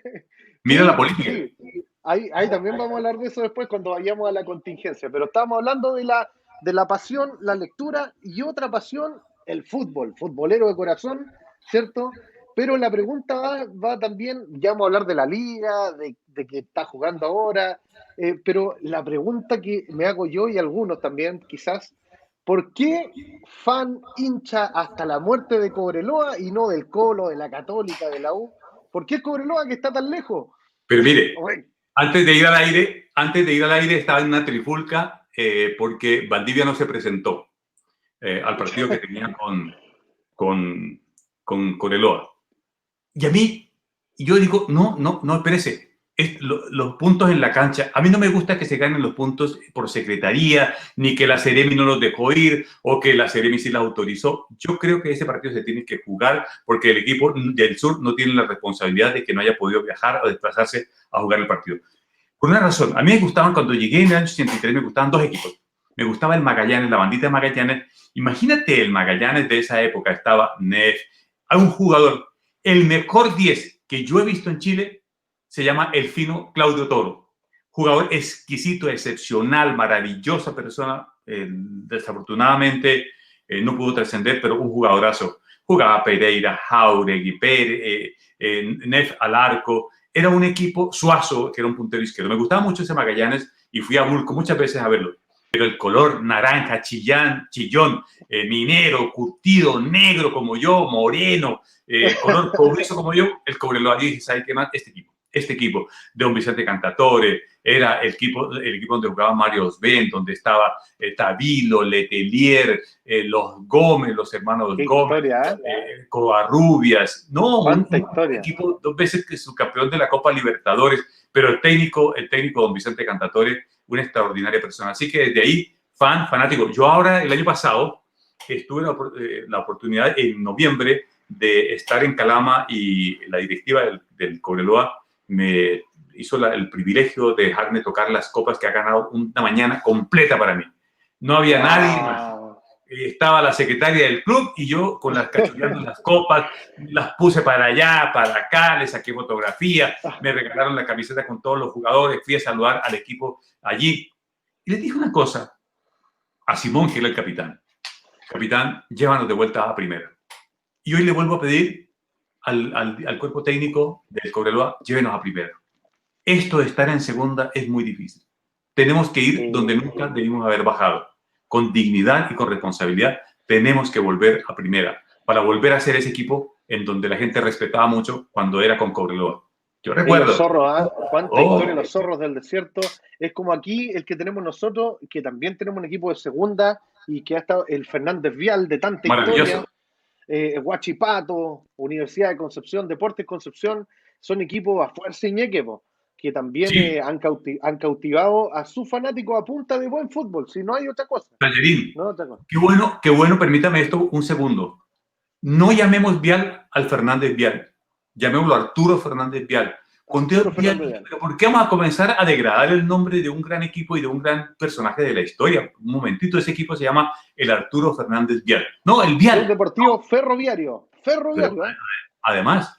mira la Sí, política. sí. Ahí también vamos a hablar de eso después cuando vayamos a la contingencia. Pero estamos hablando de la pasión, la lectura y otra pasión, el fútbol, futbolero de corazón, ¿cierto? Pero la pregunta va también, ya vamos a hablar de la liga, de que está jugando ahora, pero la pregunta que me hago yo y algunos también, quizás, ¿por qué fan hincha hasta la muerte de Cobreloa y no del Colo, de la Católica, de la U? ¿Por qué Cobreloa que está tan lejos? Pero mire, Oye, antes de ir al aire estaba en una trifulca porque Valdivia no se presentó al partido que tenía con, con Coreloa. Y a mí, yo digo, no, espérese. Los puntos en la cancha, a mí no me gusta que se ganen los puntos por secretaría, ni que la Seremi no los dejó ir, o que la Seremi sí las autorizó. Yo creo que ese partido se tiene que jugar porque el equipo del sur no tiene la responsabilidad de que no haya podido viajar o desplazarse a jugar el partido. Por una razón, a mí me gustaban, cuando llegué en el año 83, me gustaban dos equipos. Me gustaba el Magallanes, la bandita de Magallanes. Imagínate el Magallanes de esa época, estaba Neff, hay un jugador, el mejor 10 que yo he visto en Chile, se llama el fino Claudio Toro. Jugador exquisito, excepcional, maravillosa persona. Desafortunadamente no pudo trascender, pero un jugadorazo. Jugaba Pereira, Jauregui, Neff al arco. Era un equipo Suazo, que era un puntero izquierdo. Me gustaba mucho ese Magallanes y fui a Bulco muchas veces a verlo. Pero el color naranja, chillón, minero, curtido, negro como yo, moreno, color cobrizo como yo, el Cobreloa. Y dije, ¿sabe qué más? Este equipo de don Vicente Cantatore, era el equipo donde jugaba Mario Osben, donde estaba Tavilo, Letelier, los Gómez, los hermanos qué Gómez, historia, Covarrubias. No, cuánta un historia. equipo dos veces que subcampeón de la Copa Libertadores, pero el técnico don Vicente Cantatore, una extraordinaria persona. Así que desde ahí, fanático. Yo ahora, el año pasado, tuve la oportunidad en noviembre de estar en Calama y la directiva del Cobreloa me hizo el privilegio de dejarme tocar las copas que ha ganado una mañana completa para mí. No había nadie más. Wow. Estaba la secretaria del club y yo con las cachuleando las copas, las puse para allá, para acá, le saqué fotografía, me regalaron la camiseta con todos los jugadores, fui a saludar al equipo allí. Y les dije una cosa a Simón, que era el capitán, llévanos de vuelta a primera. Y hoy le vuelvo a pedir al cuerpo técnico del Cobreloa, llévenos a primera. Esto de estar en segunda es muy difícil. Tenemos que ir donde nunca debimos haber bajado. Con dignidad y con responsabilidad tenemos que volver a primera para volver a ser ese equipo en donde la gente respetaba mucho cuando era con Cobreloa. Yo recuerdo. Los zorros, ¿ah? Cuánta historia, los zorros del desierto. Es como aquí el que tenemos nosotros, que también tenemos un equipo de segunda y que ha estado el Fernández Vial de tanta historia. Huachipato, Universidad de Concepción, Deportes Concepción, son equipos a fuerza y ñeque, que también Sí. han cautivado a sus fanáticos a punta de buen fútbol, si no hay otra cosa. Tallerín, No otra cosa. qué bueno, permítame esto un segundo. No llamemos Vial al Fernández Vial, llamémoslo Arturo Fernández Vial. Vial. ¿Por qué vamos a comenzar a degradar el nombre de un gran equipo y de un gran personaje de la historia? Un momentito, ese equipo se llama el Arturo Fernández Vial. No, el Vial. Club Deportivo Ferroviario. Pero, además,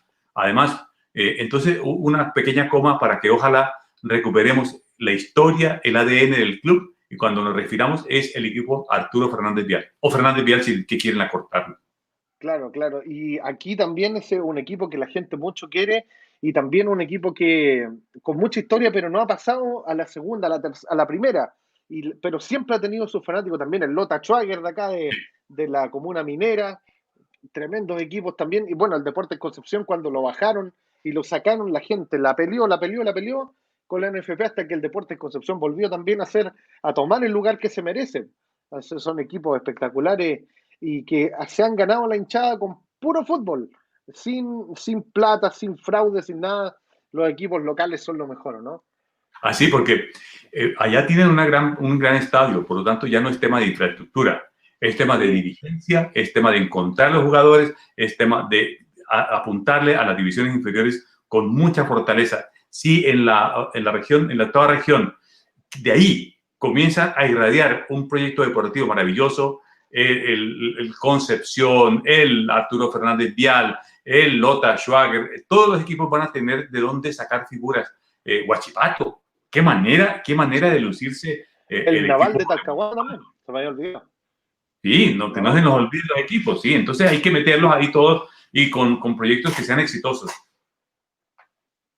entonces una pequeña coma para que ojalá recuperemos la historia, el ADN del club, y cuando nos refiramos es el equipo Arturo Fernández Vial, o Fernández Vial si que quieren acortarlo. Claro. Y aquí también es un equipo que la gente mucho quiere y también un equipo que con mucha historia, pero no ha pasado a la segunda, a la primera, pero siempre ha tenido sus fanáticos también, el Lota Schwager de acá de la comuna minera, tremendos equipos también, y bueno, el Deportes Concepción cuando lo bajaron y lo sacaron, la gente la peleó con la NFP hasta que el Deportes Concepción volvió también a tomar el lugar que se merece. Entonces, son equipos espectaculares y que se han ganado la hinchada con puro fútbol, sin plata, sin fraude, sin nada. Los equipos locales son lo mejor, ¿no? Así, porque allá tienen un gran estadio, por lo tanto ya no es tema de infraestructura, es tema de dirigencia, es tema de encontrar los jugadores, es tema de apuntarle a las divisiones inferiores con mucha fortaleza. Si en la región, en la toda región, de ahí comienza a irradiar un proyecto deportivo maravilloso, el Concepción, el Arturo Fernández Vial, el Lota Schwager, todos los equipos van a tener de dónde sacar figuras. Huachipato, qué manera de lucirse. El Naval de Talcahuano también, se me había olvidado. Sí, no, que no se nos olviden los equipos, sí. Entonces hay que meterlos ahí todos y con proyectos que sean exitosos.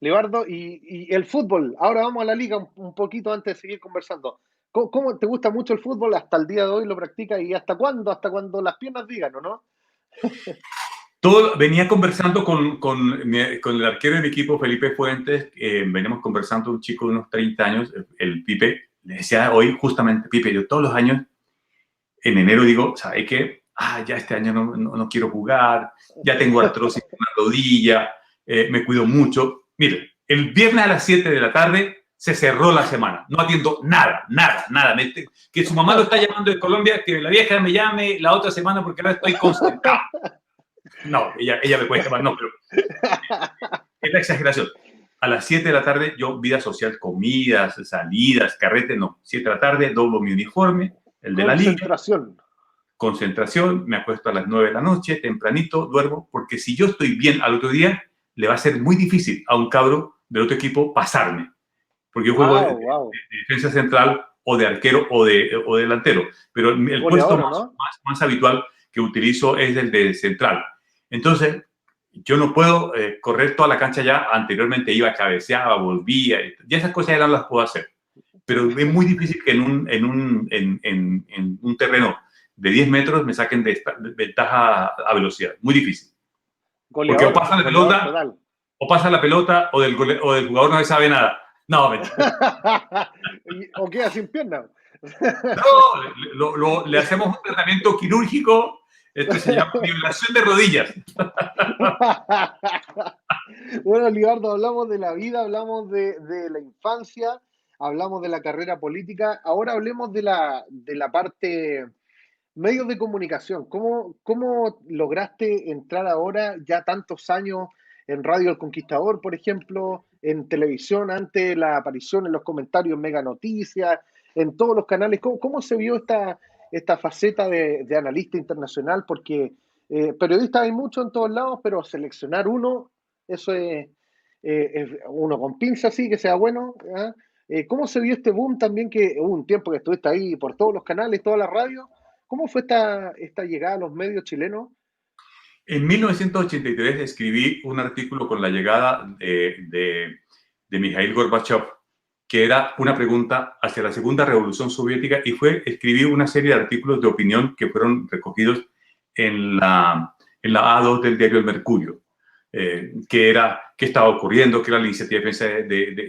Libardo, y el fútbol. Ahora vamos a la liga un poquito antes de seguir conversando. ¿Cómo te gusta mucho el fútbol? Hasta el día de hoy lo practicas y ¿hasta cuándo? Hasta cuando las piernas digan, ¿o no? Venía conversando con el arquero de mi equipo, Felipe Fuentes. Veníamos conversando, un chico de unos 30 años, el Pipe. Le decía hoy justamente, Pipe, yo todos los años, en enero digo, ¿sabes qué? Ya este año no quiero jugar, ya tengo artrosis en la rodilla, me cuido mucho. Mire, el viernes a las 7 de la tarde se cerró la semana. No atiendo nada. Que su mamá lo está llamando de Colombia, que la vieja me llame la otra semana porque ahora estoy concentrado. No, ella me puede llamar, no, pero es la exageración. A las 7 de la tarde, yo, vida social, comidas, salidas, carretes, no. 7 de la tarde, doblo mi uniforme, el de la liga. Concentración, me acuesto a las 9 de la noche, tempranito, duermo, porque si yo estoy bien al otro día, le va a ser muy difícil a un cabro del otro equipo pasarme. Porque yo juego de defensa central o de arquero o de delantero. Pero el puesto más habitual que utilizo es el de central. Entonces, yo no puedo correr toda la cancha ya. Anteriormente iba, cabeceaba, volvía. Ya esas cosas ya no las puedo hacer. Pero es muy difícil que en un terreno de 10 metros me saquen de ventaja a velocidad. Muy difícil. Porque o pasa la pelota o del jugador no se sabe nada. No, o queda sin pierna. No, le hacemos un tratamiento quirúrgico. Esto se llama nivelación de rodillas. Bueno, Libardo, hablamos de la vida, hablamos de la infancia, hablamos de la carrera política. Ahora hablemos de la parte medios de comunicación. ¿Cómo lograste entrar ahora, ya tantos años, en Radio El Conquistador, por ejemplo, en televisión, antes la aparición en los comentarios Mega Noticias, en todos los canales? ¿Cómo se vio esta faceta de analista internacional? Porque periodistas hay mucho en todos lados, pero seleccionar uno, eso es uno con pinza, así, que sea bueno. ¿Cómo se vio este boom también, que hubo un tiempo que estuviste ahí por todos los canales, todas las radios? ¿Cómo fue esta llegada a los medios chilenos? En 1983 escribí un artículo con la llegada de Mikhail Gorbachev, que era una pregunta hacia la segunda revolución soviética, y escribí una serie de artículos de opinión que fueron recogidos en la A2 del diario El Mercurio, que era qué estaba ocurriendo, qué era la iniciativa de defensa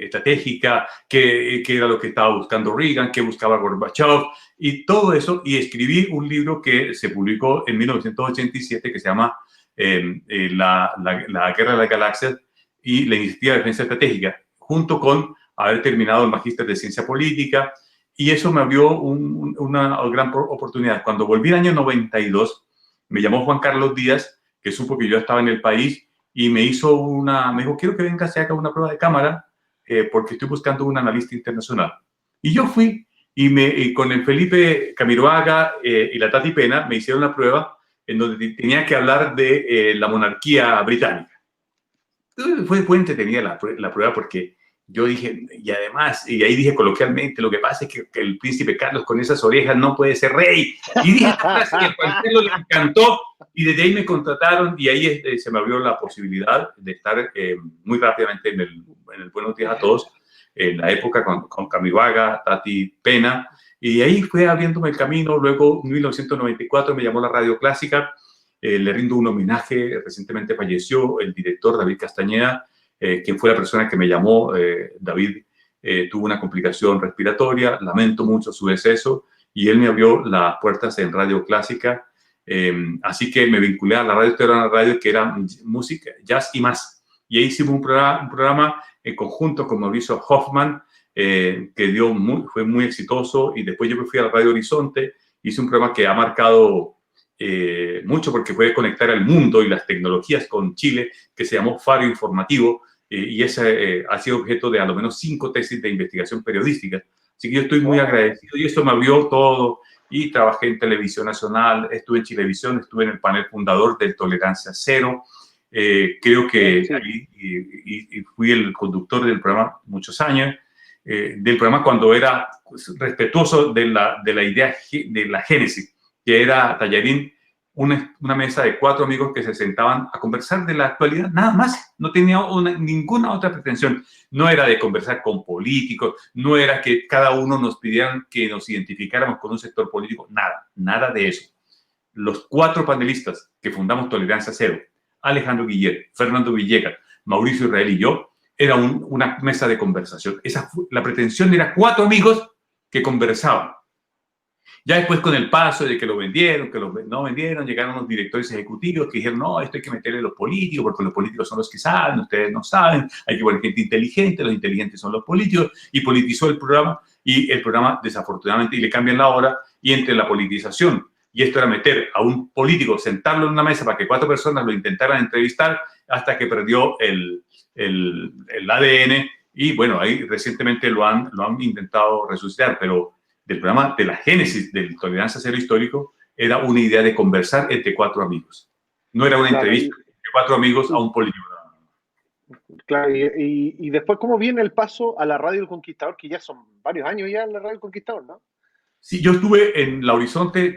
estratégica, qué era lo que estaba buscando Reagan, qué buscaba Gorbachev, y todo eso. Y escribí un libro que se publicó en 1987 que se llama la Guerra de las Galaxias y la iniciativa de defensa estratégica, junto con haber terminado el magíster de ciencia política, y eso me abrió una gran oportunidad. Cuando volví en el año 92, me llamó Juan Carlos Díaz, que supo que yo estaba en el país, y me dijo, quiero que vengas y haga una prueba de cámara, porque estoy buscando un analista internacional. Y yo fui, y con el Felipe Camiroaga y la Tati Pena me hicieron la prueba en donde tenía que hablar de la monarquía británica. Fue entretenida la prueba, porque yo dije, y además, y ahí dije coloquialmente, lo que pasa es que el príncipe Carlos con esas orejas no puede ser rey. Y dije esta frase que a Juan Carlos le encantó, y desde ahí me contrataron, y ahí se me abrió la posibilidad de estar muy rápidamente en el Buenos Días a Todos, en la época con Camiroaga, Tati Pena, y ahí fue abriéndome el camino. Luego, en 1994, me llamó la Radio Clásica, le rindo un homenaje. Recientemente falleció el director David Castañeda, quien fue la persona que me llamó. David tuvo una complicación respiratoria, lamento mucho su deceso, y él me abrió las puertas en Radio Clásica. Así que me vinculé a la radio. Esto era una radio que era música, jazz y más. Y ahí hicimos un programa en conjunto con Mauricio Hoffman, que fue muy exitoso. Y después yo me fui a la Radio Horizonte, hice un programa que ha marcado mucho, porque fue conectar al mundo y las tecnologías con Chile, que se llamó Faro Informativo, y ese ha sido objeto de a lo menos 5 tesis de investigación periodística. Así que yo estoy muy agradecido, y eso me abrió todo y trabajé en Televisión Nacional, estuve en Chilevisión, estuve en el panel fundador del Tolerancia Cero. Creo que Sí. ahí y fui el conductor del programa muchos años, del programa cuando era respetuoso de la idea de la génesis, que era Tallarín, una mesa de 4 amigos que se sentaban a conversar de la actualidad, nada más, no tenía ninguna otra pretensión, no era de conversar con políticos, no era que cada uno nos pidieran que nos identificáramos con un sector político, nada de eso. Los 4 panelistas que fundamos Tolerancia Cero, Alejandro Guillet, Fernando Villegas, Mauricio Israel y yo, era una mesa de conversación. La pretensión era 4 amigos que conversaban. Ya después, con el paso de que lo vendieron, que no vendieron, llegaron los directores ejecutivos que dijeron, no, esto hay que meterle a los políticos, porque los políticos son los que saben, ustedes no saben, hay que poner gente inteligente, los inteligentes son los políticos, y politizó el programa, y el programa, desafortunadamente, y le cambian la hora, y entre la politización, y esto era meter a un político, sentarlo en una mesa para que 4 personas lo intentaran entrevistar, hasta que perdió el ADN, y bueno, ahí recientemente lo han intentado resucitar, pero del programa de la génesis del Tolerancia Cero histórico era una idea de conversar entre 4 amigos. No era una entrevista de 4 amigos a un político. Claro, y después, ¿cómo viene el paso a la Radio El Conquistador? Que ya son varios años ya en la Radio El Conquistador, ¿no? Sí, yo estuve en La Horizonte,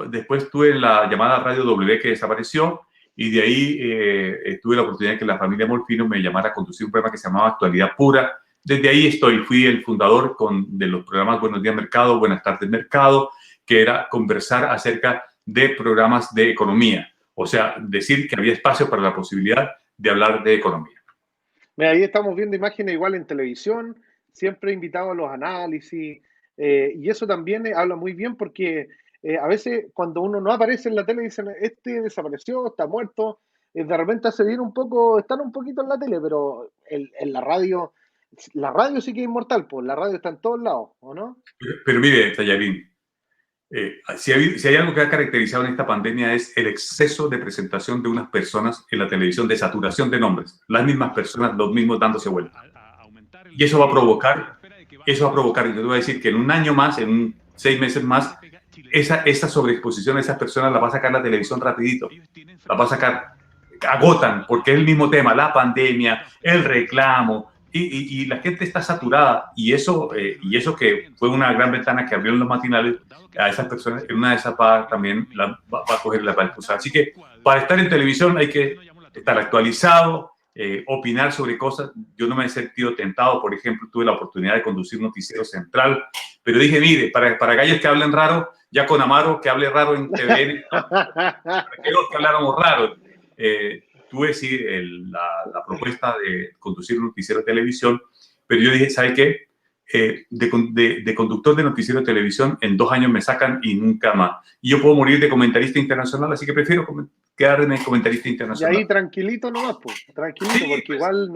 después estuve en la llamada Radio W, que desapareció, y de ahí tuve la oportunidad de que la familia Molfino me llamara a conducir un programa que se llamaba Actualidad Pura. Desde ahí fui el fundador de los programas Buenos Días Mercado, Buenas Tardes Mercado, que era conversar acerca de programas de economía. O sea, decir que había espacio para la posibilidad de hablar de economía. Mira, ahí estamos viendo imágenes igual en televisión, siempre invitados a los análisis, y eso también habla muy bien porque a veces cuando uno no aparece en la tele dicen, este desapareció, está muerto, de repente se viene están un poquito en la tele, pero en la radio sí que es inmortal, pues la radio está en todos lados, ¿o no? Pero mire, Tallarín, si hay algo que ha caracterizado en esta pandemia es el exceso de presentación de unas personas en la televisión, de saturación de nombres, las mismas personas, los mismos dándose vuelta. Y eso va a provocar, y yo te voy a decir que en un año más, en 6 meses más, esa sobreexposición a esas personas la va a sacar la televisión rapidito, la va a sacar, agotan, porque es el mismo tema, la pandemia, el reclamo, y la gente está saturada, y eso que fue una gran ventana que abrió en los matinales, a esas personas, en una de esas también va a coger la impulsar. Así que para estar en televisión hay que estar actualizado, opinar sobre cosas. Yo no me he sentido tentado, por ejemplo, tuve la oportunidad de conducir Noticiero Central, pero dije, mire, para gallos que hablen raro, ya con Amaro que hable raro en TVN, para que habláramos raro. Tuve sí la propuesta de conducir un noticiero de televisión, pero yo dije, ¿sabe qué? De conductor de noticiero de televisión, en 2 años me sacan y nunca más. Y yo puedo morir de comentarista internacional, así que prefiero quedarme de comentarista internacional. Y ahí tranquilito nomás, pues, tranquilito, sí, porque pues, igual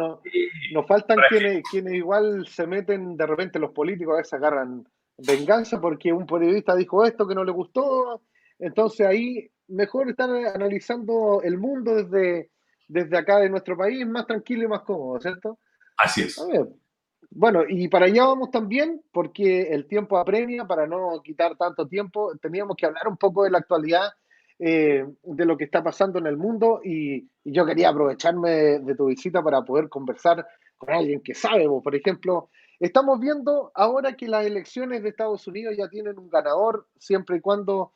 nos faltan quienes igual se meten, de repente los políticos a veces agarran venganza porque un periodista dijo esto que no le gustó, entonces ahí mejor estar analizando el mundo desde acá de nuestro país, más tranquilo y más cómodo, ¿cierto? Así es. A ver. Bueno, y para allá vamos también, porque el tiempo apremia, para no quitar tanto tiempo, teníamos que hablar un poco de la actualidad, de lo que está pasando en el mundo, y yo quería aprovecharme de tu visita para poder conversar con alguien que sabe. Por ejemplo, estamos viendo ahora que las elecciones de Estados Unidos ya tienen un ganador, siempre y cuando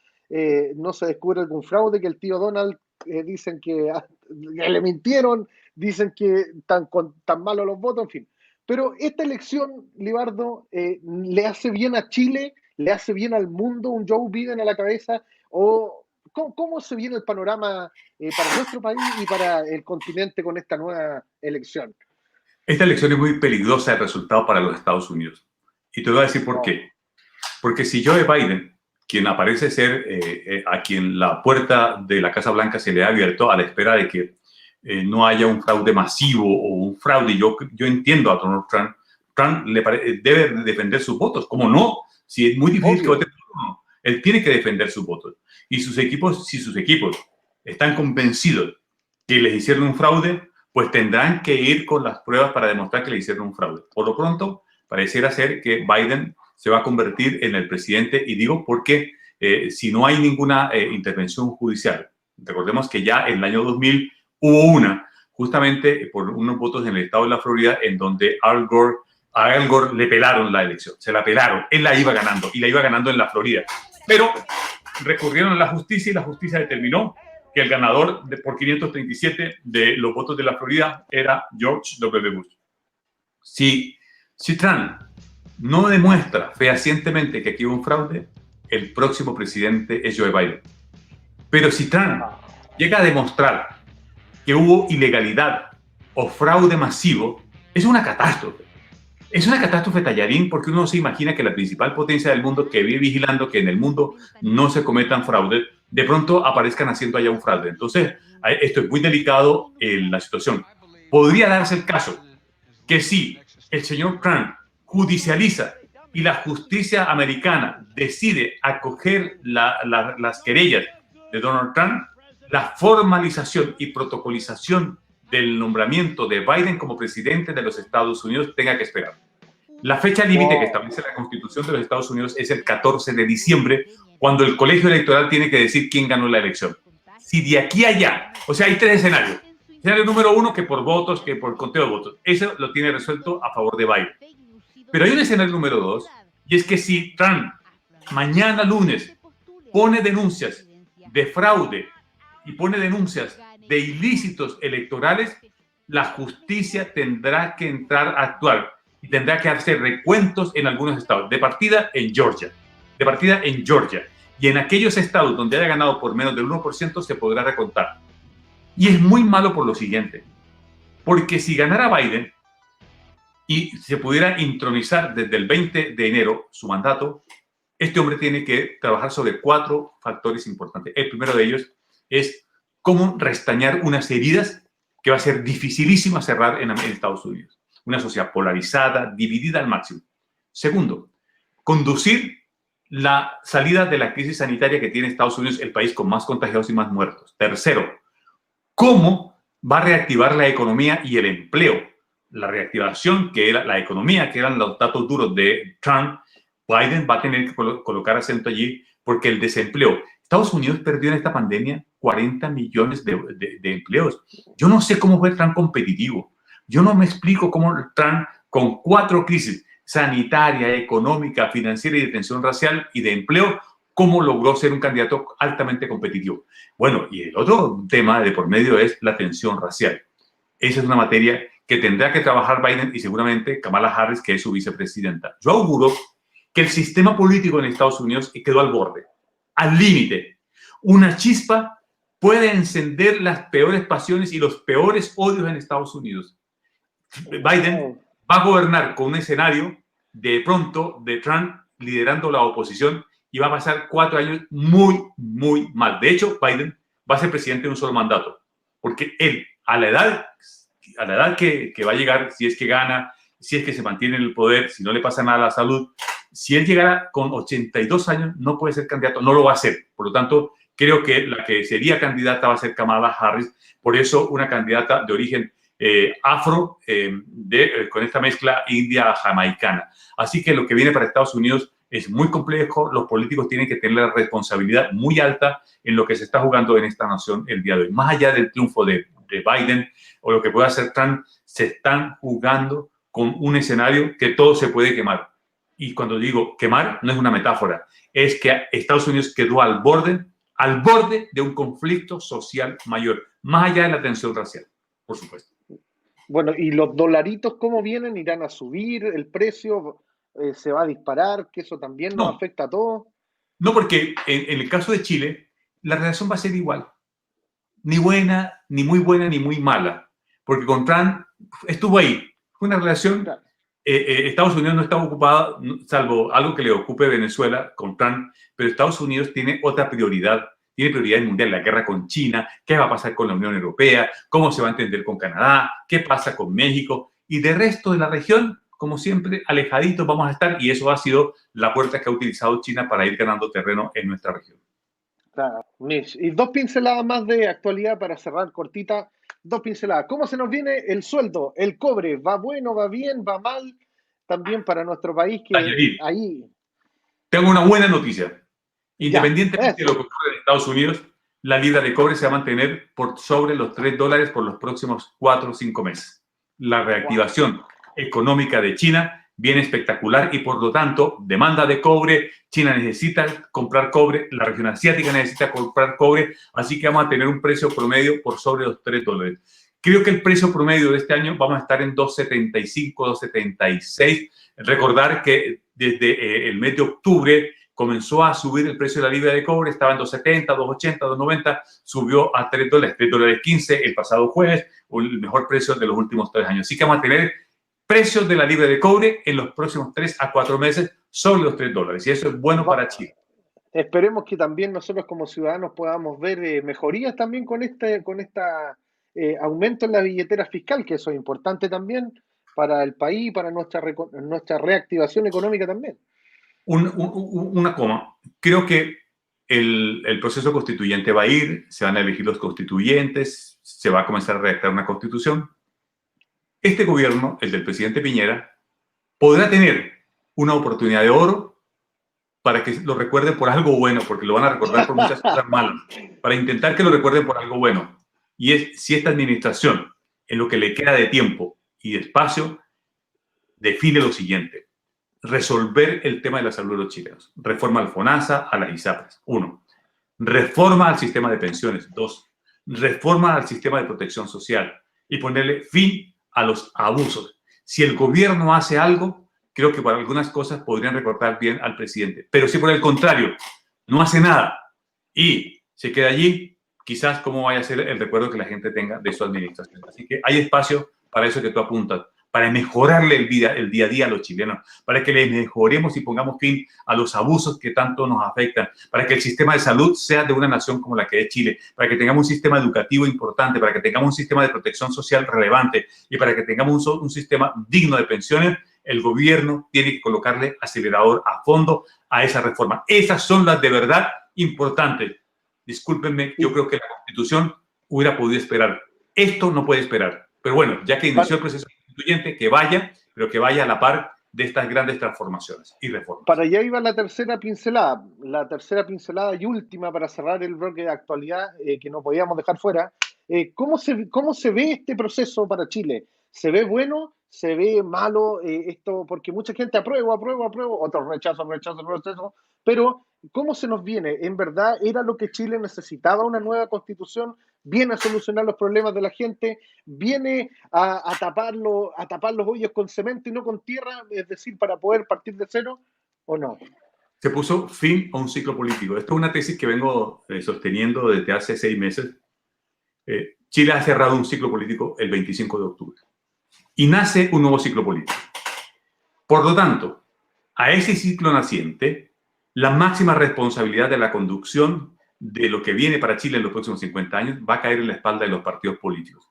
no se descubre algún fraude, que el tío Donald dicen que le mintieron, dicen que tan malos los votos, en fin. Pero esta elección, Libardo, ¿le hace bien a Chile? ¿Le hace bien al mundo un Joe Biden a la cabeza? ¿O cómo se viene el panorama para nuestro país y para el continente con esta nueva elección? Esta elección es muy peligrosa el resultado para los Estados Unidos. Y te voy a decir por qué. Porque si Joe Biden, quien aparece ser a quien la puerta de la Casa Blanca se le ha abierto a la espera de que no haya un fraude masivo o un fraude. Yo entiendo a Donald Trump. Trump debe defender sus votos. ¿Cómo no? Si es muy difícil que vote por uno, él tiene que defender sus votos. Y si sus equipos están convencidos que les hicieron un fraude, pues tendrán que ir con las pruebas para demostrar que le hicieron un fraude. Por lo pronto, pareciera ser que Biden se va a convertir en el presidente, y digo porque si no hay ninguna intervención judicial, recordemos que ya en el año 2000 hubo una, justamente por unos votos en el estado de la Florida, en donde a Al Gore le pelaron la elección, se la pelaron, él la iba ganando, y la iba ganando en la Florida, pero recurrieron a la justicia y la justicia determinó que el ganador por 537 de los votos de la Florida era George W. Bush. Si Trump no demuestra fehacientemente que aquí hubo un fraude, el próximo presidente es Joe Biden. Pero si Trump llega a demostrar que hubo ilegalidad o fraude masivo, es una catástrofe. Es una catástrofe tallarín, porque uno se imagina que la principal potencia del mundo, que vive vigilando que en el mundo no se cometan fraudes, de pronto aparezcan haciendo allá un fraude. Entonces, esto es muy delicado en la situación. Podría darse el caso que si el señor Trump judicializa y la justicia americana decide acoger las querellas de Donald Trump, la formalización y protocolización del nombramiento de Biden como presidente de los Estados Unidos tenga que esperar. La fecha límite que establece la Constitución de los Estados Unidos es el 14 de diciembre, cuando el colegio electoral tiene que decir quién ganó la elección. Si de aquí a allá, o sea, hay tres escenarios. Escenario número uno, que por votos, que por conteo de votos. Eso lo tiene resuelto a favor de Biden. Pero hay un escenario número dos, y es que si Trump mañana lunes pone denuncias de fraude y pone denuncias de ilícitos electorales, la justicia tendrá que entrar a actuar y tendrá que hacer recuentos en algunos estados, de partida en Georgia, y en aquellos estados donde haya ganado por menos del 1% se podrá recontar. Y es muy malo por lo siguiente, porque si ganara Biden y se pudiera intronizar desde el 20 de enero su mandato, este hombre tiene que trabajar sobre 4 factores importantes. El primero de ellos es cómo restañar unas heridas que va a ser dificilísima cerrar en Estados Unidos. Una sociedad polarizada, dividida al máximo. Segundo, conducir la salida de la crisis sanitaria que tiene Estados Unidos, el país con más contagiados y más muertos. Tercero, cómo va a reactivar la economía y el empleo. La reactivación, que era la economía, que eran los datos duros de Trump, Biden va a tener que colocar acento allí, porque el desempleo. Estados Unidos perdió en esta pandemia 40 millones de empleos. Yo no sé cómo fue Trump competitivo. Yo no me explico cómo Trump, con 4 crisis, sanitaria, económica, financiera y de tensión racial y de empleo, cómo logró ser un candidato altamente competitivo. Bueno, y el otro tema de por medio es la tensión racial. Esa es una materia que tendrá que trabajar Biden y seguramente Kamala Harris, que es su vicepresidenta. Yo auguro que el sistema político en Estados Unidos quedó al borde, al límite. Una chispa puede encender las peores pasiones y los peores odios en Estados Unidos. Biden va a gobernar con un escenario de pronto de Trump liderando la oposición y va a pasar 4 años muy, muy mal. De hecho, Biden va a ser presidente en un solo mandato, porque él, a la edad que va a llegar, si es que gana, si es que se mantiene en el poder, si no le pasa nada a la salud, si él llegara con 82 años, no puede ser candidato, no lo va a hacer. Por lo tanto, creo que la que sería candidata va a ser Kamala Harris, por eso una candidata de origen afro, con esta mezcla india-jamaicana. Así que lo que viene para Estados Unidos es muy complejo. Los políticos tienen que tener la responsabilidad muy alta en lo que se está jugando en esta nación el día de hoy. Más allá del triunfo de Biden o lo que pueda hacer Trump, se están jugando con un escenario que todo se puede quemar. Y cuando digo quemar, no es una metáfora, es que Estados Unidos quedó al borde de un conflicto social mayor, más allá de la tensión racial, por supuesto. Bueno, ¿y los dolaritos cómo vienen? ¿Irán a subir el precio? ¿Se va a disparar? ¿Que eso también nos afecta a todos? No, porque en el caso de Chile, la relación va a ser igual. Ni buena, ni muy mala. Porque con Trump estuvo ahí. Fue una relación... Claro. Estados Unidos no estaba ocupado, salvo algo que le ocupe Venezuela con Trump, pero Estados Unidos tiene otra prioridad. Tiene prioridad mundial, la guerra con China, qué va a pasar con la Unión Europea, cómo se va a entender con Canadá, qué pasa con México. Y del resto de la región, como siempre, alejaditos vamos a estar, y eso ha sido la puerta que ha utilizado China para ir ganando terreno en nuestra región. Claro, Mish. Y 2 pinceladas más de actualidad para cerrar cortita. 2 pinceladas. ¿Cómo se nos viene el sueldo? El cobre, ¿va bueno, va bien, va mal? también para nuestro país, que Tallarín, ahí, tengo una buena noticia. ya, Independientemente de lo eso. que ocurra en Estados Unidos, la libra de cobre se va a mantener por sobre los $3 por los próximos 4 o 5 meses. La Wow. reactivación económica de China viene espectacular y por lo tanto, demanda de cobre, China necesita comprar cobre, la región asiática necesita comprar cobre, así que vamos a tener un precio promedio por sobre los $3. Creo que el precio promedio de este año vamos a estar en 2.75, 2.76. Recordar que desde el mes de octubre comenzó a subir el precio de la libra de cobre, estaba en 2.70, 2.80, 2.90, subió a $3, $3.15 el pasado jueves, el mejor precio de los últimos 3 años. Así que vamos a tener precios de la libra de cobre en los próximos 3 a 4 meses sobre los $3. Y eso es bueno para Chile. Esperemos que también nosotros como ciudadanos podamos ver mejorías también con esta aumento en la billetera fiscal, que eso es importante también para el país, para nuestra reactivación económica también. Una coma. Creo que el proceso constituyente va a ir, se van a elegir los constituyentes, se va a comenzar a redactar una constitución. Este gobierno, el del presidente Piñera, podrá tener una oportunidad de oro para que lo recuerden por algo bueno, porque lo van a recordar por muchas cosas malas, para intentar que lo recuerden por algo bueno. Y es si esta administración, en lo que le queda de tiempo y de espacio, define lo siguiente: resolver el tema de la salud de los chilenos. Reforma al FONASA, a las ISAPRES. 1. Reforma al sistema de pensiones. 2. Reforma al sistema de protección social y ponerle fin a los abusos. Si el gobierno hace algo, creo que para algunas cosas podrían recordar bien al presidente. Pero si por el contrario no hace nada y se queda allí, quizás cómo vaya a ser el recuerdo que la gente tenga de su administración. Así que hay espacio para eso que tú apuntas, para mejorarle el día a día a los chilenos, para que les mejoremos y pongamos fin a los abusos que tanto nos afectan, para que el sistema de salud sea de una nación como la que es Chile, para que tengamos un sistema educativo importante, para que tengamos un sistema de protección social relevante y para que tengamos un sistema digno de pensiones. El gobierno tiene que colocarle acelerador a fondo a esa reforma. Esas son las de verdad importantes. Discúlpenme, yo creo que la Constitución hubiera podido esperar. Esto no puede esperar. Pero bueno, ya que inició el proceso constituyente, que vaya, pero que vaya a la par de estas grandes transformaciones y reformas. Para allá iba la tercera pincelada y última para cerrar el bloque de actualidad que no podíamos dejar fuera. ¿Cómo se ve este proceso para Chile? ¿Se ve bueno? ¿Se ve malo? Esto, porque mucha gente aprueba, otros rechazo, pero ¿cómo se nos viene? ¿En verdad era lo que Chile necesitaba, una nueva constitución? ¿Viene a solucionar los problemas de la gente? ¿Viene a tapar los hoyos con cemento y no con tierra? Es decir, para poder partir de cero, ¿o no? Se puso fin a un ciclo político. Esto es una tesis que vengo sosteniendo desde hace 6 meses. Chile ha cerrado un ciclo político el 25 de octubre y nace un nuevo ciclo político. Por lo tanto, a ese ciclo naciente, la máxima responsabilidad de la conducción de lo que viene para Chile en los próximos 50 años va a caer en la espalda de los partidos políticos.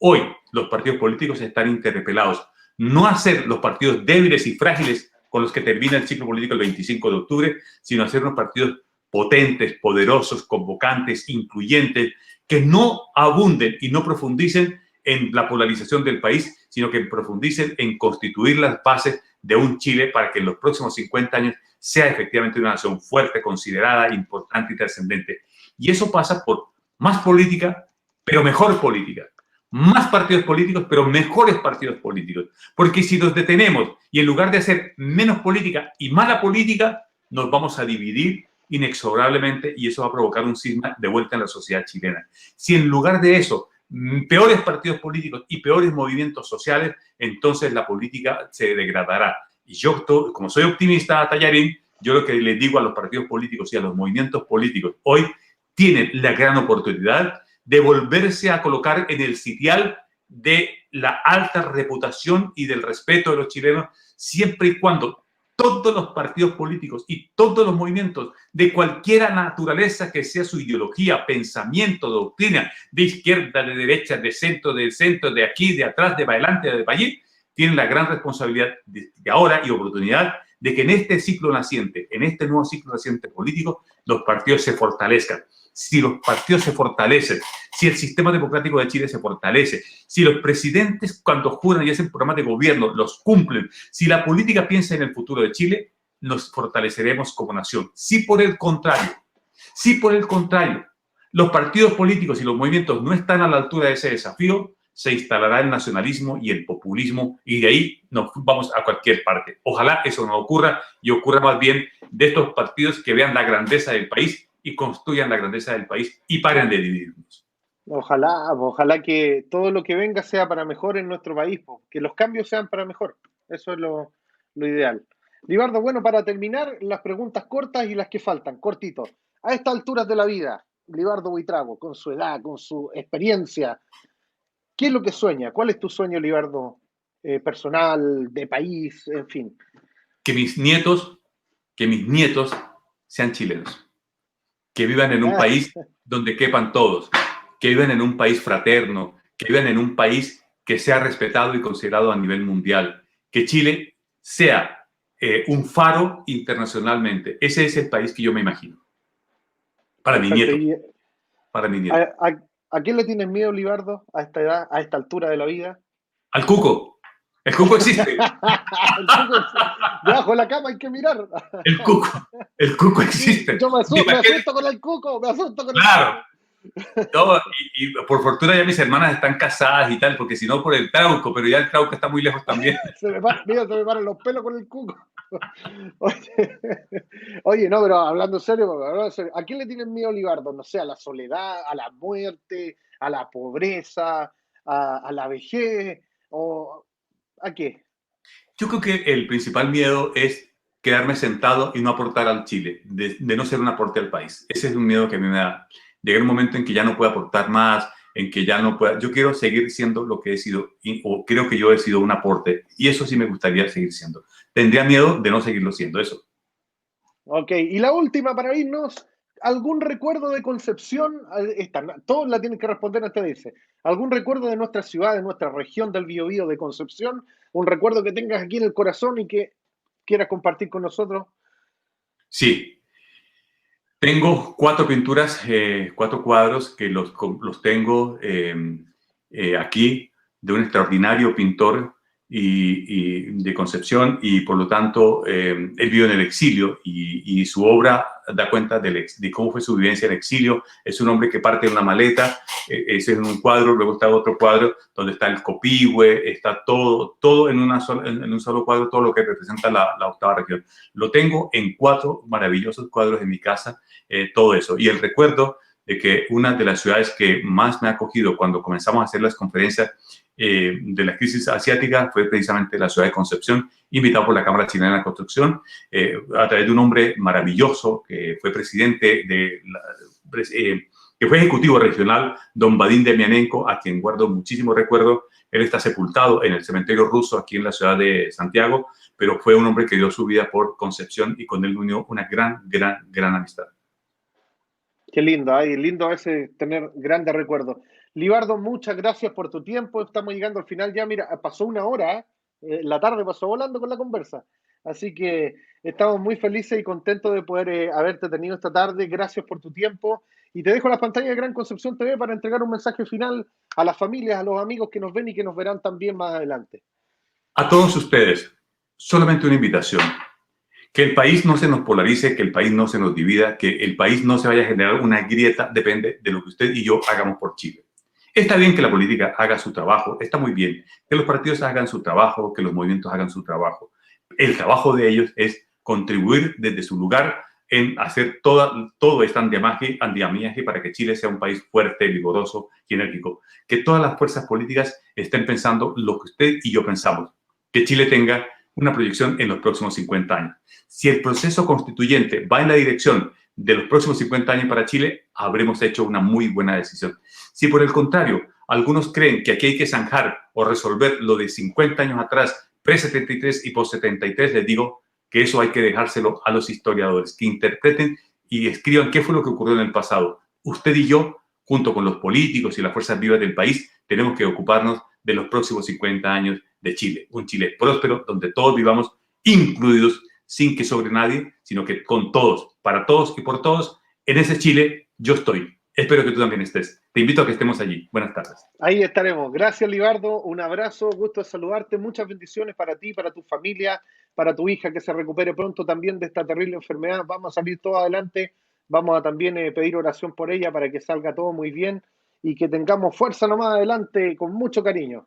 Hoy, los partidos políticos están interpelados no a ser los partidos débiles y frágiles con los que termina el ciclo político el 25 de octubre, sino a ser unos partidos potentes, poderosos, convocantes, incluyentes, que no abunden y no profundicen en la polarización del país, sino que profundicen en constituir las bases de un Chile para que en los próximos 50 años sea efectivamente una nación fuerte, considerada, importante y trascendente. Y eso pasa por más política, pero mejor política. Más partidos políticos, pero mejores partidos políticos. Porque si nos detenemos y en lugar de hacer menos política y mala política, nos vamos a dividir inexorablemente y eso va a provocar un cisma de vuelta en la sociedad chilena. Si en lugar de eso, peores partidos políticos y peores movimientos sociales, entonces la política se degradará. Y yo, como soy optimista, Tallarín, yo lo que les digo a los partidos políticos y a los movimientos políticos hoy, tienen la gran oportunidad de volverse a colocar en el sitial de la alta reputación y del respeto de los chilenos, siempre y cuando todos los partidos políticos y todos los movimientos de cualquier naturaleza que sea su ideología, pensamiento, doctrina, de izquierda, de derecha, de centro, de aquí, de atrás, de para adelante, de para allí, tienen la gran responsabilidad de ahora y oportunidad de que en este ciclo naciente, en este nuevo ciclo naciente político, los partidos se fortalezcan. Si los partidos se fortalecen, si el sistema democrático de Chile se fortalece, si los presidentes cuando juran y hacen programas de gobierno los cumplen, si la política piensa en el futuro de Chile, nos fortaleceremos como nación. Si por el contrario, los partidos políticos y los movimientos no están a la altura de ese desafío, se instalará el nacionalismo y el populismo y de ahí nos vamos a cualquier parte. Ojalá eso no ocurra y ocurra más bien de estos partidos que vean la grandeza del país y construyan la grandeza del país y paren de dividirnos. Ojalá que todo lo que venga sea para mejor en nuestro país, que los cambios sean para mejor. Eso es lo ideal. Libardo, bueno, para terminar, las preguntas cortas y las que faltan, cortito. A estas alturas de la vida, Libardo Buitrago, con su edad, con su experiencia, ¿qué es lo que sueña? ¿Cuál es tu sueño, Libardo, personal, de país, en fin? Que mis nietos sean chilenos. Que vivan en un país donde quepan todos, que vivan en un país fraterno, que vivan en un país que sea respetado y considerado a nivel mundial, que Chile sea un faro internacionalmente. Ese es el país que yo me imagino. Para mi nieto. ¿A quién le tienes miedo, Libardo, a esta edad, a esta altura de la vida? Al cuco. El cuco existe. Debajo de la cama hay que mirar. El cuco existe. Yo me asusto con el cuco, Claro. No, y por fortuna ya mis hermanas están casadas y tal, porque si no por el trauco, pero ya el trauco está muy lejos también. se me paran los pelos con el cuco. Oye, no, pero hablando en serio, ¿a quién le tienen miedo, Libardo? No sé, a la soledad, a la muerte, a la pobreza, a la vejez, o ¿a qué? Yo creo que el principal miedo es quedarme sentado y no aportar al Chile, de no ser un aporte al país. Ese es un miedo que a mí me da. Llegar un momento en que ya no pueda aportar más, en que ya no pueda... Yo quiero seguir siendo lo que he sido, o creo que yo he sido un aporte, y eso sí me gustaría seguir siendo. Tendría miedo de no seguirlo siendo, eso. Ok, y la última para irnos, ¿algún recuerdo de Concepción? Todos la tienen que responder antes de irse. ¿Algún recuerdo de nuestra ciudad, de nuestra región del Biobío de Concepción? ¿Un recuerdo que tengas aquí en el corazón y que quieras compartir con nosotros? Sí. Tengo 4 pinturas, 4 cuadros que los tengo aquí de un extraordinario pintor y de Concepción y por lo tanto él vivió en el exilio y su obra da cuenta de cómo fue su vivencia en el exilio. Es un hombre que parte de una maleta, ese es un cuadro, luego está otro cuadro donde está el Copihue, está todo en un solo cuadro, todo lo que representa la octava región. Lo tengo en 4 maravillosos cuadros en mi casa, todo eso. Y el recuerdo de que una de las ciudades que más me ha acogido cuando comenzamos a hacer las conferencias de la crisis asiática fue precisamente la ciudad de Concepción, invitado por la Cámara Chilena de la Construcción, a través de un hombre maravilloso que fue presidente que fue ejecutivo regional, don Vadim Demianenko, a quien guardo muchísimo recuerdo. Él está sepultado en el cementerio ruso aquí en la ciudad de Santiago, pero fue un hombre que dio su vida por Concepción y con él unió una gran amistad. Qué lindo, lindo a veces tener grandes recuerdos. Libardo, muchas gracias por tu tiempo. Estamos llegando al final ya. Mira, pasó 1 hora, la tarde pasó volando con la conversa. Así que estamos muy felices y contentos de poder haberte tenido esta tarde. Gracias por tu tiempo. Y te dejo las pantallas de Gran Concepción TV para entregar un mensaje final a las familias, a los amigos que nos ven y que nos verán también más adelante. A todos ustedes, solamente una invitación. Que el país no se nos polarice, que el país no se nos divida, que el país no se vaya a generar una grieta, depende de lo que usted y yo hagamos por Chile. Está bien que la política haga su trabajo, está muy bien que los partidos hagan su trabajo, que los movimientos hagan su trabajo. El trabajo de ellos es contribuir desde su lugar en hacer todo este andamiaje para que Chile sea un país fuerte, vigoroso y enérgico. Que todas las fuerzas políticas estén pensando lo que usted y yo pensamos, que Chile tenga una proyección en los próximos 50 años. Si el proceso constituyente va en la dirección de los próximos 50 años para Chile, habremos hecho una muy buena decisión. Si por el contrario, algunos creen que aquí hay que zanjar o resolver lo de 50 años atrás, pre-73 y post-73, les digo que eso hay que dejárselo a los historiadores, que interpreten y escriban qué fue lo que ocurrió en el pasado. Usted y yo, junto con los políticos y las fuerzas vivas del país, tenemos que ocuparnos de los próximos 50 años de Chile, un Chile próspero donde todos vivamos incluidos, sin que sobre nadie, sino que con todos, para todos y por todos. En ese Chile yo estoy. Espero que tú también estés. Te invito a que estemos allí. Buenas tardes. Ahí estaremos. Gracias, Libardo. Un abrazo, gusto de saludarte. Muchas bendiciones para ti, para tu familia, para tu hija, que se recupere pronto también de esta terrible enfermedad. Vamos a salir todos adelante. Vamos a también pedir oración por ella para que salga todo muy bien y que tengamos fuerza nomás adelante con mucho cariño.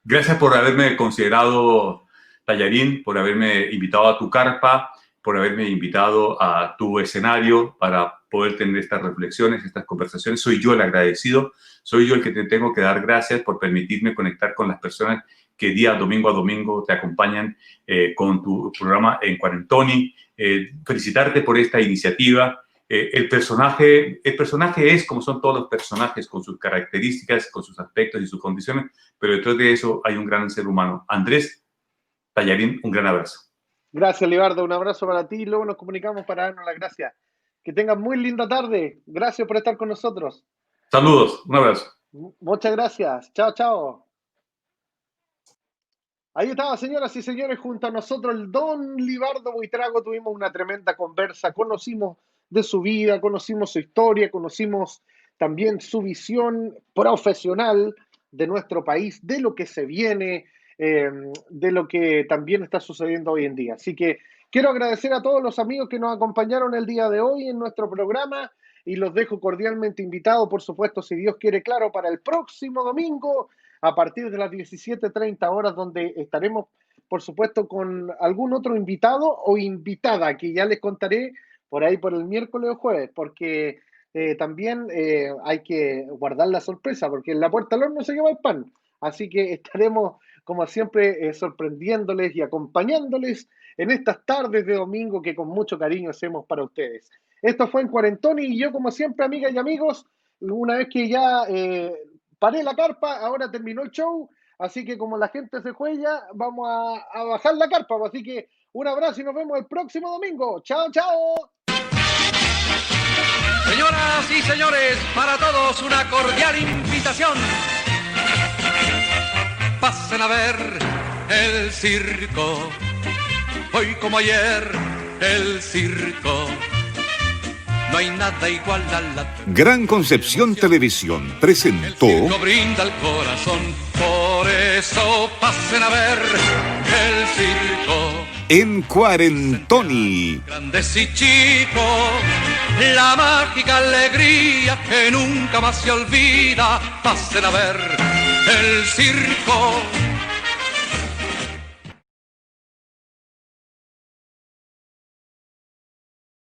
Gracias por haberme considerado, Tallarín, por haberme invitado a tu carpa, por haberme invitado a tu escenario para poder tener estas reflexiones, estas conversaciones. Soy yo el agradecido, soy yo el que te tengo que dar gracias por permitirme conectar con las personas que día domingo a domingo te acompañan con tu programa En Cuarentoni. Felicitarte por esta iniciativa. El personaje es como son todos los personajes, con sus características, con sus aspectos y sus condiciones, pero detrás de eso hay un gran ser humano. Andrés Tallarín, un gran abrazo. Gracias, Libardo. Un abrazo para ti y luego nos comunicamos para darnos las gracias. Que tengan muy linda tarde. Gracias por estar con nosotros. Saludos, un abrazo. Muchas gracias. Chao, chao. Ahí estaba, señoras y señores, junto a nosotros el don Libardo Buitrago. Tuvimos una tremenda conversa, conocimos de su vida, conocimos su historia, conocimos también su visión profesional de nuestro país, de lo que se viene, de lo que también está sucediendo hoy en día. Así que quiero agradecer a todos los amigos que nos acompañaron el día de hoy en nuestro programa y los dejo cordialmente invitados, por supuesto, si Dios quiere, claro, para el próximo domingo a partir de las 17:30 horas, donde estaremos, por supuesto, con algún otro invitado o invitada, que ya les contaré por ahí por el miércoles o jueves, porque también hay que guardar la sorpresa, porque en la puerta al horno se lleva el pan. Así que estaremos, como siempre, sorprendiéndoles y acompañándoles en estas tardes de domingo que con mucho cariño hacemos para ustedes. Esto fue En Cuarentoni y yo, como siempre, amigas y amigos, una vez que ya paré la carpa, ahora terminó el show, así que como la gente se fue ya, vamos a bajar la carpa. Así que un abrazo y nos vemos el próximo domingo. ¡Chao, chao! Señoras y señores, para todos una cordial invitación. Pasen a ver el circo. Hoy como ayer, el circo. No hay nada igual a la... Gran Concepción Televisión presentó El circo brinda el corazón. Por eso pasen a ver el circo. En Cuarentoni. Grandes y chicos, la mágica alegría que nunca más se olvida. Pasen a ver el circo.